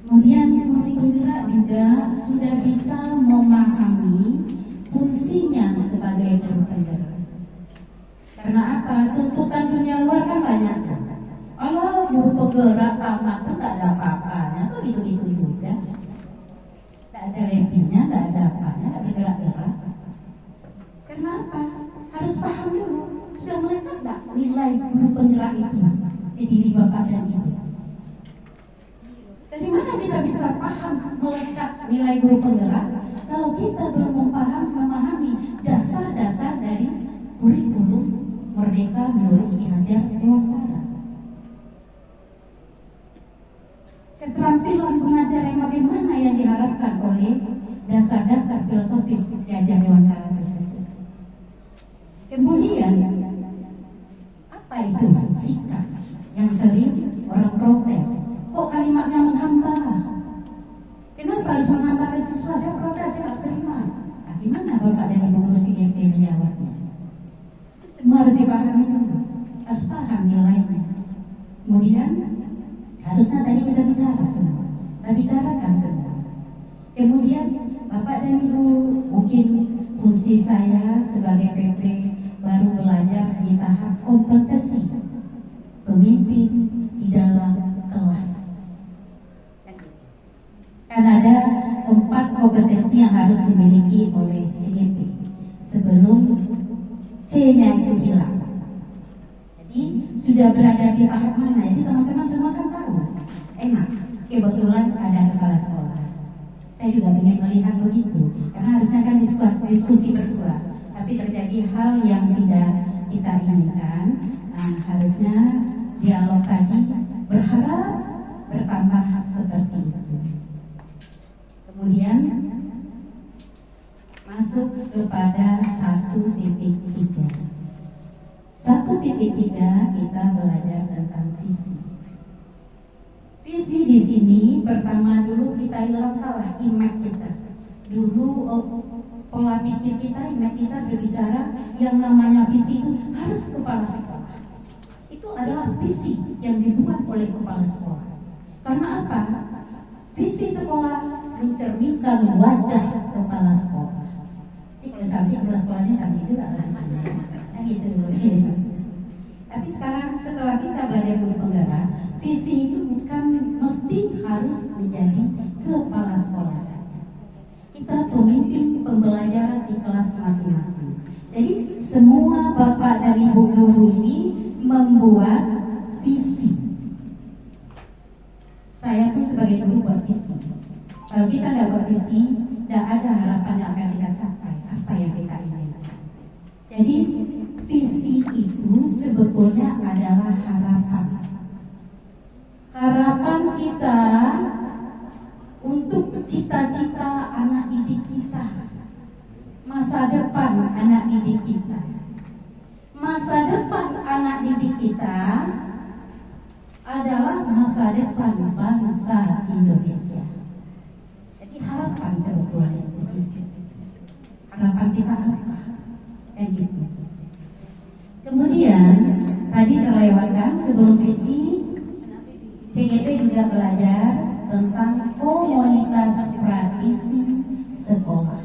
Kemudian guru penggerak juga sudah bisa memahami fungsinya sebagai guru penggerak. Karena apa? Tuntutan dunia luar kan banyak. Kalau guru penggerak tamat tuh tak ada apa-apanya, tuh gitu-gitu juga. Tak ada lebihnya, tak ada apanya, tak bergerak-gerak. Kenapa? Harus paham dulu. Sudah melekat tak nilai guru penggerak itu di diri Bapak dan Ibu? Dari mana kita bisa paham melekat nilai guru penggerak kalau kita belum memahami dasar-dasar dari kurikulum Merdeka menurut Ki Hajar Dewantara? Keterampilan pengajar yang bagaimana yang diharapkan oleh dasar-dasar filosofi Ki Hajar Dewantara tersebut. Kemudian apa itu sikap yang sering orang protes? Kok kok kalimatnya menghamba? Kenapa harus menghamba siswa? Saya protes, saya nggak terima. Nah, gimana Bapak dan Ibu guru CGP menjawabnya? Semua harus dipahami dulu, harus paham nilainya. Kemudian harusnya tadi kita bicara semua, kita bicarakan semua. Kemudian Bapak dan Ibu, mungkin fungsi saya sebagai PP baru belajar di tahap kompetensi pemimpin di dalam kelas. Kan ada 4 kompetensi yang harus dimiliki oleh CGP sebelum C-nya itu hilang. Jadi sudah berada di tahap mana? Jadi teman-teman semua kan tahu. Enak, kebetulan ada kepala sekolah. Saya juga ingin melihat begitu, karena harusnya kan diskusi berdua, tapi terjadi hal yang tidak kita inginkan. Nah, harusnya dialog tadi berharap bertambah seperti itu. Kemudian masuk kepada 1.3. 1.3 kita belajar tentang visi. Visi di sini pertama dulu kita hilangkanlah image kita. Dulu pola pikir kita, image kita berbicara yang namanya visi itu harus kepala sekolah. Itu adalah visi yang dibuat oleh kepala sekolah. Karena apa? Visi sekolah mencerminkan wajah kepala sekolah. Jadi kalau cantik kepala sekolahnya cantik juga lah sebenarnya. Nah gitu dulu. Tapi sekarang setelah kita belajar guru penggerak, visi itu bukan mesti harus menjadi kepala sekolah saja. Kita pemimpin pembelajaran di kelas masing-masing. Jadi semua bapak dan ibu guru ini membuat visi. Saya pun sebagai guru buat visi. Kalau kita tidak buat visi, tidak ada harapan yang akan kita capai apa yang kita inginkan. Jadi visi itu sebetulnya adalah harapan. Harapan kita untuk cita-cita anak didik kita, masa depan anak didik kita. Masa depan anak didik kita adalah masa depan bangsa Indonesia. Jadi harapan sebetulnya itu. Harapan kita apa? Kayak gitu. Kemudian tadi terlewatkan sebelum visi, CGP juga belajar tentang komunitas praktisi sekolah.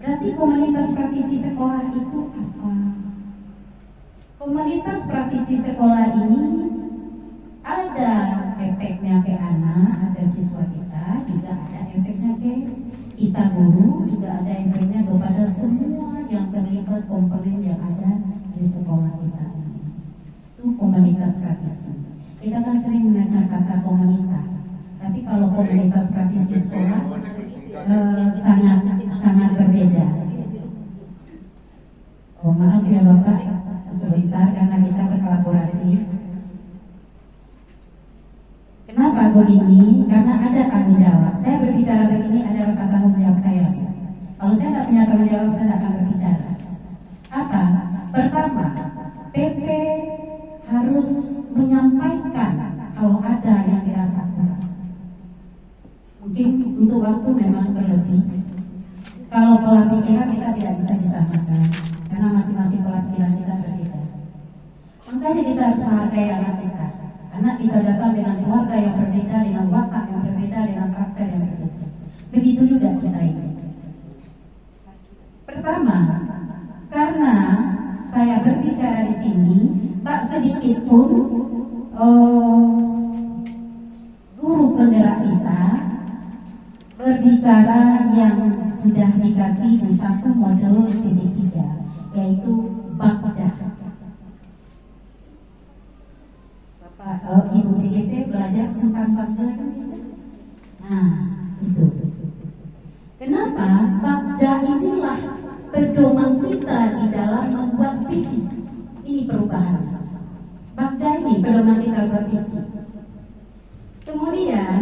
Berarti komunitas praktisi sekolah itu apa? Komunitas praktisi sekolah ini ada efeknya ke anak, ada siswa kita, juga ada efeknya ke kita guru, juga ada efeknya kepada semua yang terlibat komponen yang ada di sekolah kita ini. Itu komunitas praktisi. Kita kan sering mendengar kata komunitas, tapi kalau komunitas praktisi sekolah sangat berbeda. Oh maaf ya Bapak, sebentar karena kita berkolaborasi. Kenapa begini? Karena ada tanggung jawab. Saya berbicara begini ada rasa tanggung jawab saya. Kalau saya tidak punya tanggung jawab, saya tidak akan berbicara. Apa? Pertama, PP harus menyampaikan kalau ada yang dirasa kurang. Mungkin untuk waktu memang berlebih. Kalau pola pikiran kita tidak bisa disamakan, karena masing-masing pola pikiran kita berbeda. Makanya kita harus menghargai anak kita. Anak kita datang dengan keluarga yang berbeda, dengan watak yang berbeda, dengan karakter yang berbeda. Begitu juga kita ini. Pertama, karena saya berbicara di sini, tak sedikit pun guru penggerak kita berbicara yang sudah dikasih di satu modul titik 3, yaitu Bakja. Bapak Ibu TGP belajar tentang Bakja. Nah, itu. Kenapa? Bakja inilah pedoman kita di dalam membuat visi. Ini perubahan. Bakja ini pedoman kita buat visi. Kemudian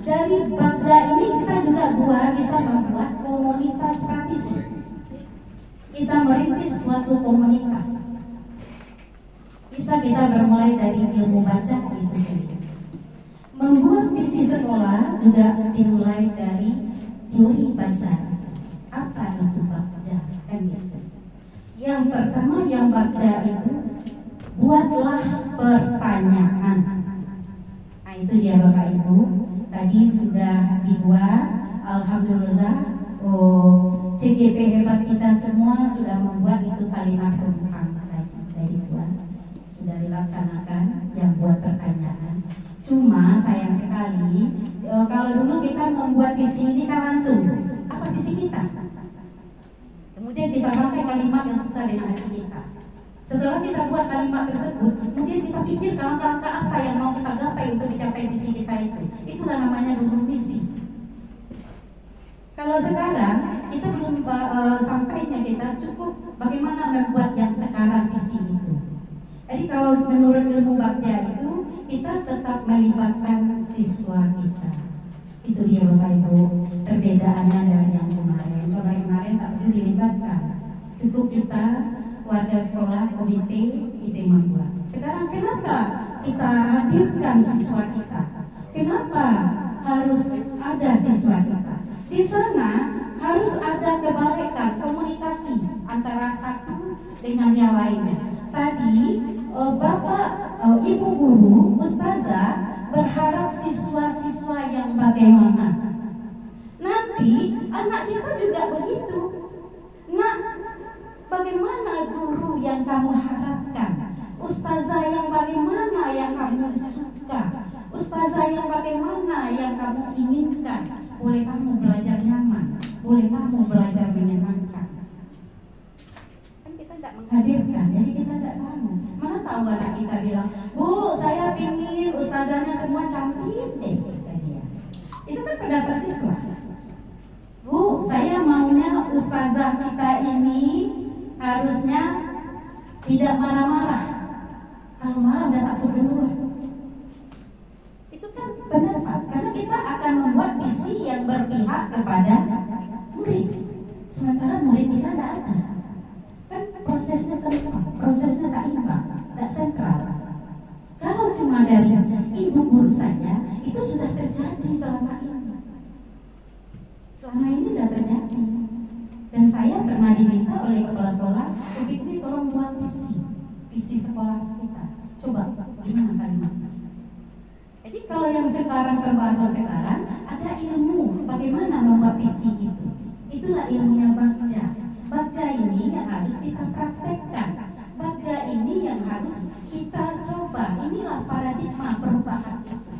dari Bakja ini kita juga bisa membuat komunitas praktisi. Kita merintis suatu komunitas. Bisa kita bermulai dari ilmu baca, itu sendiri. Membuat visi sekolah juga dimulai dari teori baca. Apa itu baca? Kan gitu. Yang pertama yang baca itu buatlah pertanyaan. Nah itu dia Bapak Ibu. Tadi sudah dibuat. Alhamdulillah. CGP hebat kita semua sudah membuat itu kalimat rumpang dari Tuhan. Sudah dilaksanakan yang buat pertanyaan. Cuma sayang sekali kalau dulu kita membuat visi ini kan langsung apa visi kita, kemudian kita pakai kalimat yang suka dengan hati kita. Setelah kita buat kalimat tersebut, kemudian kita pikir langkah-langkah apa yang mau kita gapai untuk mencapai visi kita itu. Itulah namanya dulu visi. Kalau sekarang kita belum sampainya kita cukup bagaimana membuat yang sekarang visi itu. Jadi kalau menurut ilmu bakja itu kita tetap melibatkan siswa kita. Itu dia Bapak Ibu perbedaannya dari yang kemarin. Kemarin tak perlu dilibatkan. Cukup kita warga sekolah, komite itu membuat. Sekarang kenapa kita hadirkan siswa kita? Kenapa harus ada siswa kita? Di sana harus ada kebalikan komunikasi antara satu dengan yang lainnya. Tadi Bapak, Ibu guru, ustazah berharap siswa-siswa yang bagaimana. Nanti anak kita juga begitu. Nah, bagaimana guru yang kamu harapkan? Ustazah yang bagaimana yang kamu suka? Ustazah yang bagaimana yang kamu inginkan? Boleh kamu belajar nyaman, boleh kamu belajar menyenangkan. Kan kita tidak menghadirkan, jadi kita tidak tahu. Mana tahu anak kita bilang, Bu, saya pingin ustazahnya semua cantik deh. Itu kan pendapat siswa. Bu, saya maunya ustazah kita ini harusnya tidak marah-marah. Kalau marah udah takut duluan. Itu kan pendapat, karena kita akan membuat visi yang berpihak kepada murid. Sementara murid kita tidak ada. Kan prosesnya keempat, prosesnya tak imbang, tak sentral. Kalau cuma dari ibu guru saja, itu sudah terjadi selama ini. Selama ini sudah terjadi. Dan saya pernah diminta oleh kepala sekolah, Bu Fikri tolong buat visi sekolah kita. Coba, gimana kalimatnya? Jadi kalau yang sekarang pembaharuan sekarang ada ilmu bagaimana membuat visi itu. Itulah ilmunya bakja. Bakja ini yang harus kita praktekkan. Bakja ini yang harus kita coba. Inilah paradigma perubahan itu.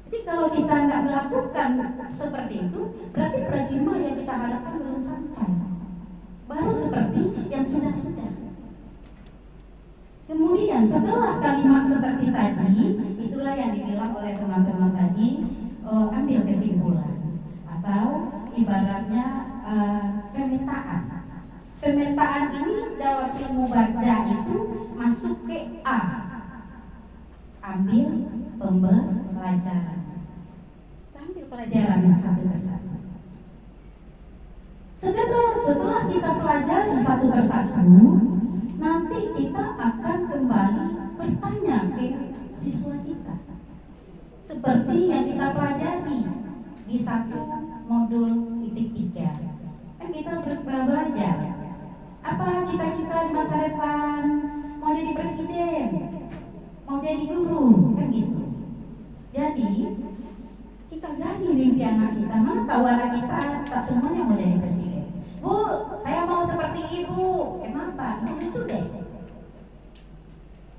Jadi kalau kita nggak melakukan seperti itu, berarti paradigma yang kita harapkan belum sampai. Baru seperti yang sudah-sudah. Kemudian setelah kalimat seperti tadi, itulah yang dibilang oleh teman-teman tadi, ambil kesimpulan atau ibaratnya pemetaan. Pemetaan ini dalam ilmu baca itu masuk ke A, ambil pembelajaran. Ambil pelajaran yang satu persatu. Setelah kita pelajari satu persatu, nanti kita akan kembali bertanya ke siswa kita. Seperti yang kita pelajari di satu modul titik 3. Kan kita belajar apa cita-cita di masa depan, mau jadi presiden, mau jadi guru, kan gitu. Jadi kita gali mimpi anak kita. Mana tahu anak kita tak semuanya mau jadi presiden. Bu, saya mau seperti ibu. Kenapa? Ini lucu deh.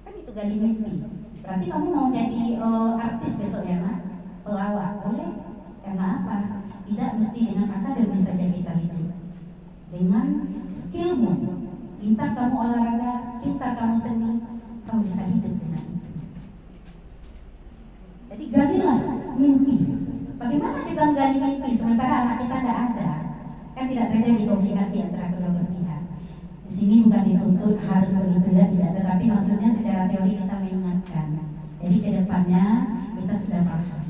Kan itu gali mimpi. Berarti kamu mau jadi artis besok ya, Nak? Pelawak, boleh? Karena apa? Tidak mesti dengan akademis saja kita hidup. Dengan skillmu, pintar kamu olahraga, pintar kamu seni, kamu bisa hidup dengan itu. Jadi galilah mimpi. Bagaimana kita menggali mimpi sementara anak kita tidak ada? Kan tidak terjadi komunikasi antara kedua belah pihak. Di sini bukan dituntut harus begitu ya, tidak. Tetapi maksudnya secara teori kita mengingatkan. Jadi ke depannya kita sudah paham.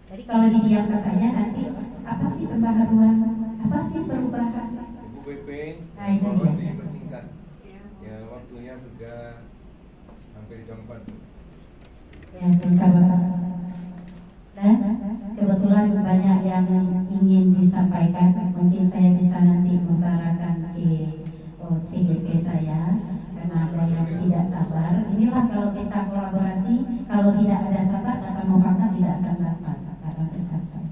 Jadi kalau didiamkan saja nanti apa sih pembaharuan? Apa sih perubahan? Ibu BP, mohon dipersingkat. Ya waktunya sudah hampir jam 4. Ya, sebentar Bapak. Dan kebetulan banyak yang ingin disampaikan. Mungkin saya bisa nanti mengutarakan ke CGP saya, karena ada yang tidak sabar. Inilah kalau kita kolaborasi, kalau tidak ada sabar, data mufakat tidak akan dapat, akan tercapai.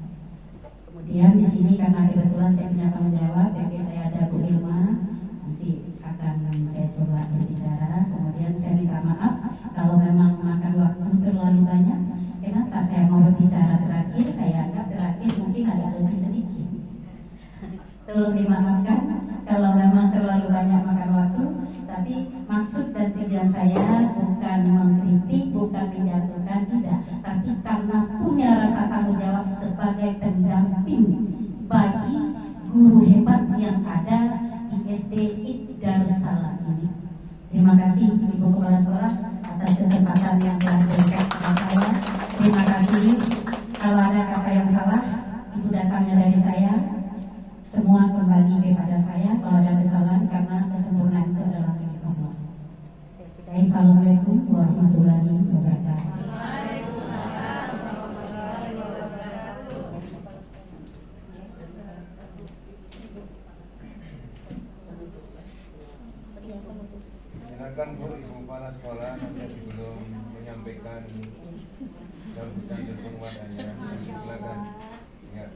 Kemudian di sini karena kebetulan saya punya tanggung jawab, PP saya ada Bu Irma, nanti akan saya coba berbicara. Kemudian saya minta maaf kalau memang makan waktu terlalu banyak. Kenapa saya mau berbicara terakhir? Saya anggap terakhir mungkin agak lebih sedikit. Tolong dimaafkan kalau memang terlalu banyak makan waktu. Tapi maksud dan tujuan saya bukan mengkritik, bukan menjatuhkan, tidak. Tapi karena punya rasa tanggung jawab sebagai pendamping bagi guru hebat yang ada di SD Darussalam ini. Terima kasih Ibu Kepala Sekolah atas kesempatan yang telah diberikan kepada saya. Terima kasih. Kalau ada kata yang salah, itu datangnya dari saya. Semua kembali kepada saya. Kalau ada kesalahan, karena kesempurnaan itu adalah milik Allah. Saya sudahi. Assalamualaikum warahmatullahi wabarakatuh. Silakan Bu, Ibu Kepala Sekolah, nanti sebelum menyampaikan sambutan dan penguatannya, silakan. Ya.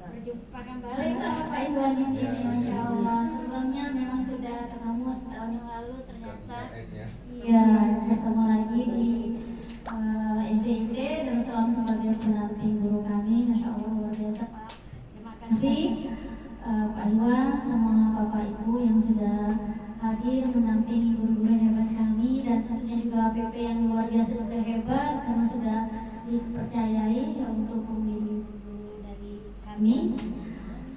Berjumpa kembali sama Pak Iwan di sini, Masya Allah. Sebelumnya memang sudah ketemu setahun yang lalu, ternyata iya ketemu lagi di SDIT Darussalam sebagai pendamping guru kami, Masya Allah luar biasa Pak. Terima kasih Pak Iwan sama Bapak Ibu yang sudah hadir mendampingi guru-guru hebat kami, dan tentunya juga PP yang luar biasa juga hebat karena sudah dipercayai untuk membimbing dari kami.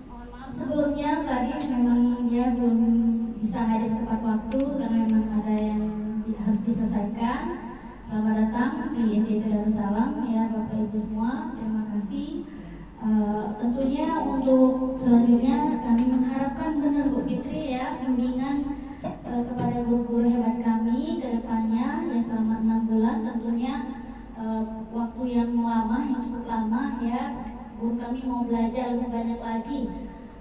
Mohon maaf sebelumnya tadi memang dia belum bisa hadir tepat waktu karena memang ada yang harus diselesaikan. Selamat datang di SDIT Darussalam ya Bapak Ibu semua, terima kasih. Tentunya untuk selanjutnya kami mengharapkan benar Bu Fitri ya bimbingan kepada guru-guru hebat kami ke depannya ya selama 6 bulan, tentunya waktu yang lama, yang cukup lama ya. Guru kami mau belajar lebih banyak lagi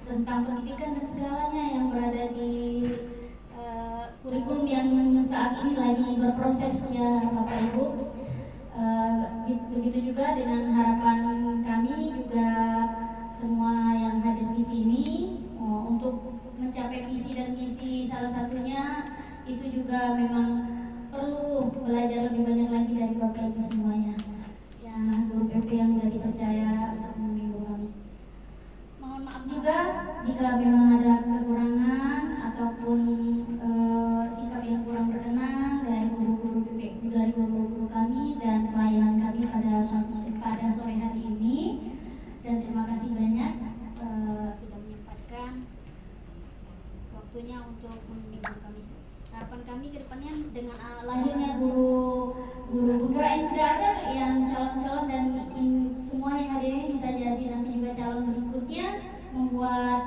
tentang pendidikan dan segalanya yang berada di kurikulum yang saat ini lagi berproses ya Bapak Ibu. Begitu juga dengan harapan kami juga semua yang hadir di sini untuk mencapai visi dan misi, salah satunya itu juga memang perlu belajar lebih banyak lagi dari Bapak Ibu semuanya ya, guru PP yang sudah dipercaya untuk membimbing kami. Mohon maaf juga jika memang ada kekurangan ataupun sikap yang kurang berkenan dari guru-guru PP, dari guru-guru kami dan pelayanan kami pada sore hari ini. Dan terima kasih banyak sudah menyempatkan waktunya untuk membimbing kami. Harapan kami ke depannya dengan lahirnya guru putra yang sudah ada, yang calon-calon dan semua yang hadir ini bisa jadi nanti juga calon berikutnya, membuat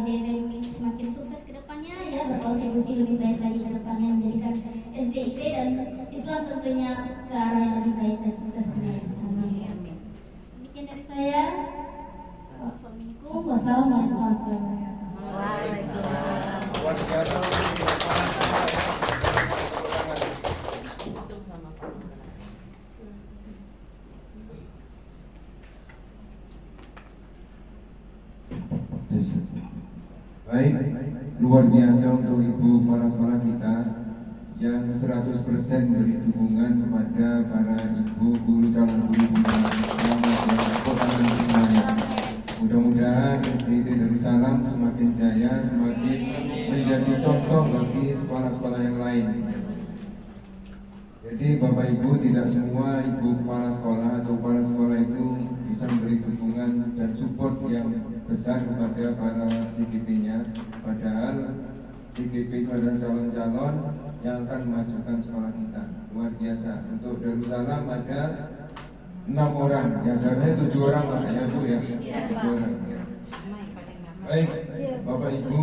SDIT ini semakin sukses ke depannya ya, berkontribusi lebih baik lagi ke depannya, menjadikan SDIT dan Islam tentunya ke arah yang lebih baik dan sukses benar. Amin. Demikian dari saya. Assalamualaikum warahmatullahi wabarakatuh. Baik, luar biasa untuk Ibu Kepala Sekolah kita yang 100% beri dukungan kepada para ibu guru, calon guru semuanya. Mudah-mudahan SDIT Darussalam semakin jaya, semakin menjadi contoh bagi sekolah-sekolah yang lain. Jadi Bapak Ibu, tidak semua ibu kepala sekolah atau kepala sekolah itu bisa memberi dukungan dan support yang besar kepada para CGP-nya. Padahal CGP itu adalah calon-calon yang akan memajukan sekolah kita. Luar biasa. Untuk Darussalam ada 6 orang, ya seharusnya 7 orang lah ya Bu ya. 7 orang. Ya. Baik, Bapak Ibu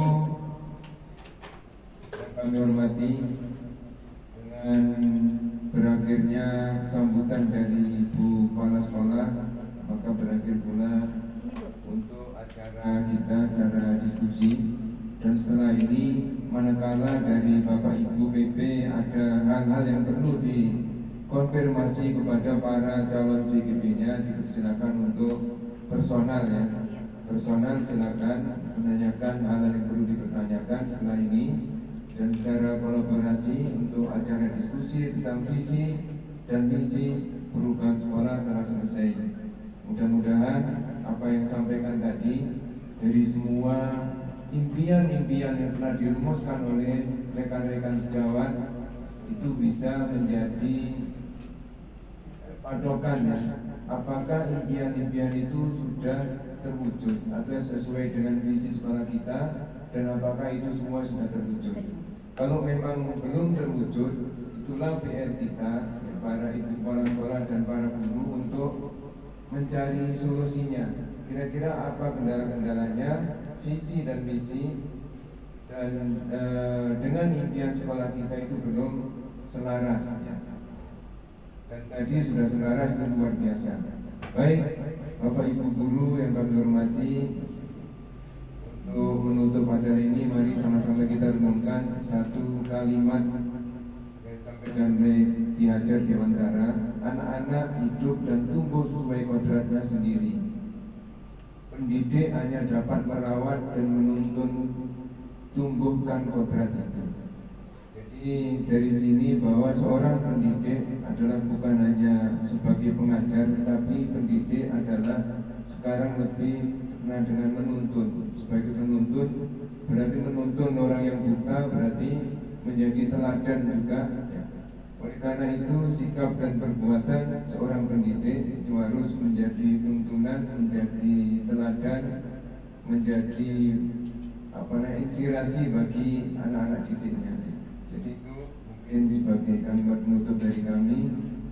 yang kami hormati, dengan berakhirnya sambutan dari Ibu Kepala Sekolah, maka berakhir pula untuk acara kita secara diskusi. Dan setelah ini, manakala dari Bapak Ibu PP ada hal-hal yang perlu dikonfirmasi kepada para calon CGP-nya, dipersilakan untuk personal ya. Personal silakan menanyakan hal-hal yang perlu dipertanyakan setelah ini. Dan secara kolaborasi untuk acara diskusi tentang visi dan misi perubahan sekolah telah selesai. Mudah-mudahan apa yang disampaikan tadi dari semua impian-impian yang telah dirumuskan oleh rekan-rekan sejawat itu bisa menjadi padokan ya. Apakah impian-impian itu sudah terwujud atau sesuai dengan visi sekolah kita, dan apakah itu semua sudah terwujud. Kalau memang belum terwujud, itulah PR kita ya, para ibu kepala sekolah dan para guru untuk mencari solusinya. Kira-kira apa kendala-kendalanya, visi dan misi, dan dengan impian sekolah kita itu belum selaras ya. Dan tadi sudah selaras dan luar biasa. Baik, Bapak Ibu guru yang kami hormati, untuk menutup acara ini mari sama-sama kita renungkan satu kalimat yang sampaikan Ki Hajar Dewantara, anak-anak hidup dan tumbuh sesuai kodratnya sendiri. Pendidik hanya dapat merawat dan menuntun tumbuhkan kodrat itu. Jadi dari sini bahwa seorang pendidik adalah bukan hanya sebagai pengajar, tetapi pendidik adalah sekarang lebih terkenal dengan menuntun. Sebagai penuntun berarti menuntun orang yang buta, berarti menjadi teladan juga ya. Oleh karena itu sikap dan perbuatan seorang pendidik itu harus menjadi tuntunan, menjadi teladan, menjadi inspirasi bagi anak-anak didiknya. Jadi itu mungkin sebagai kalimat penutup dari kami.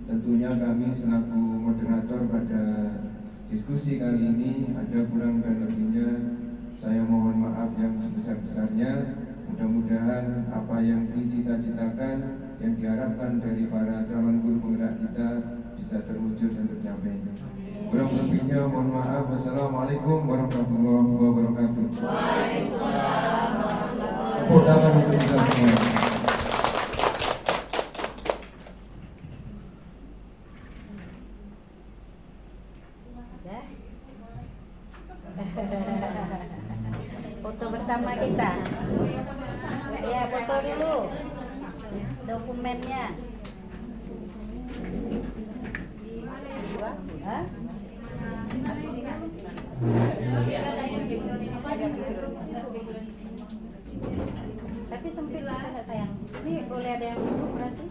Tentunya kami selaku moderator pada diskusi kali ini ada kurang dan lebihnya, saya mohon maaf yang sebesar-besarnya. Mudah-mudahan apa yang dicita-citakan, yang diharapkan dari para calon guru penggerak kita bisa terwujud dan tercapai. Kurang lebihnya mohon maaf. Wassalamualaikum warahmatullahi wabarakatuh. Waalaikumsalam warahmatullahi wabarakatuh. Tepuk tangan untuk kita semua. Foto bersama kita. Ya, foto dulu. Dokumennya. Hah? Tapi sempit kita sayang. Ini boleh ada yang berarti?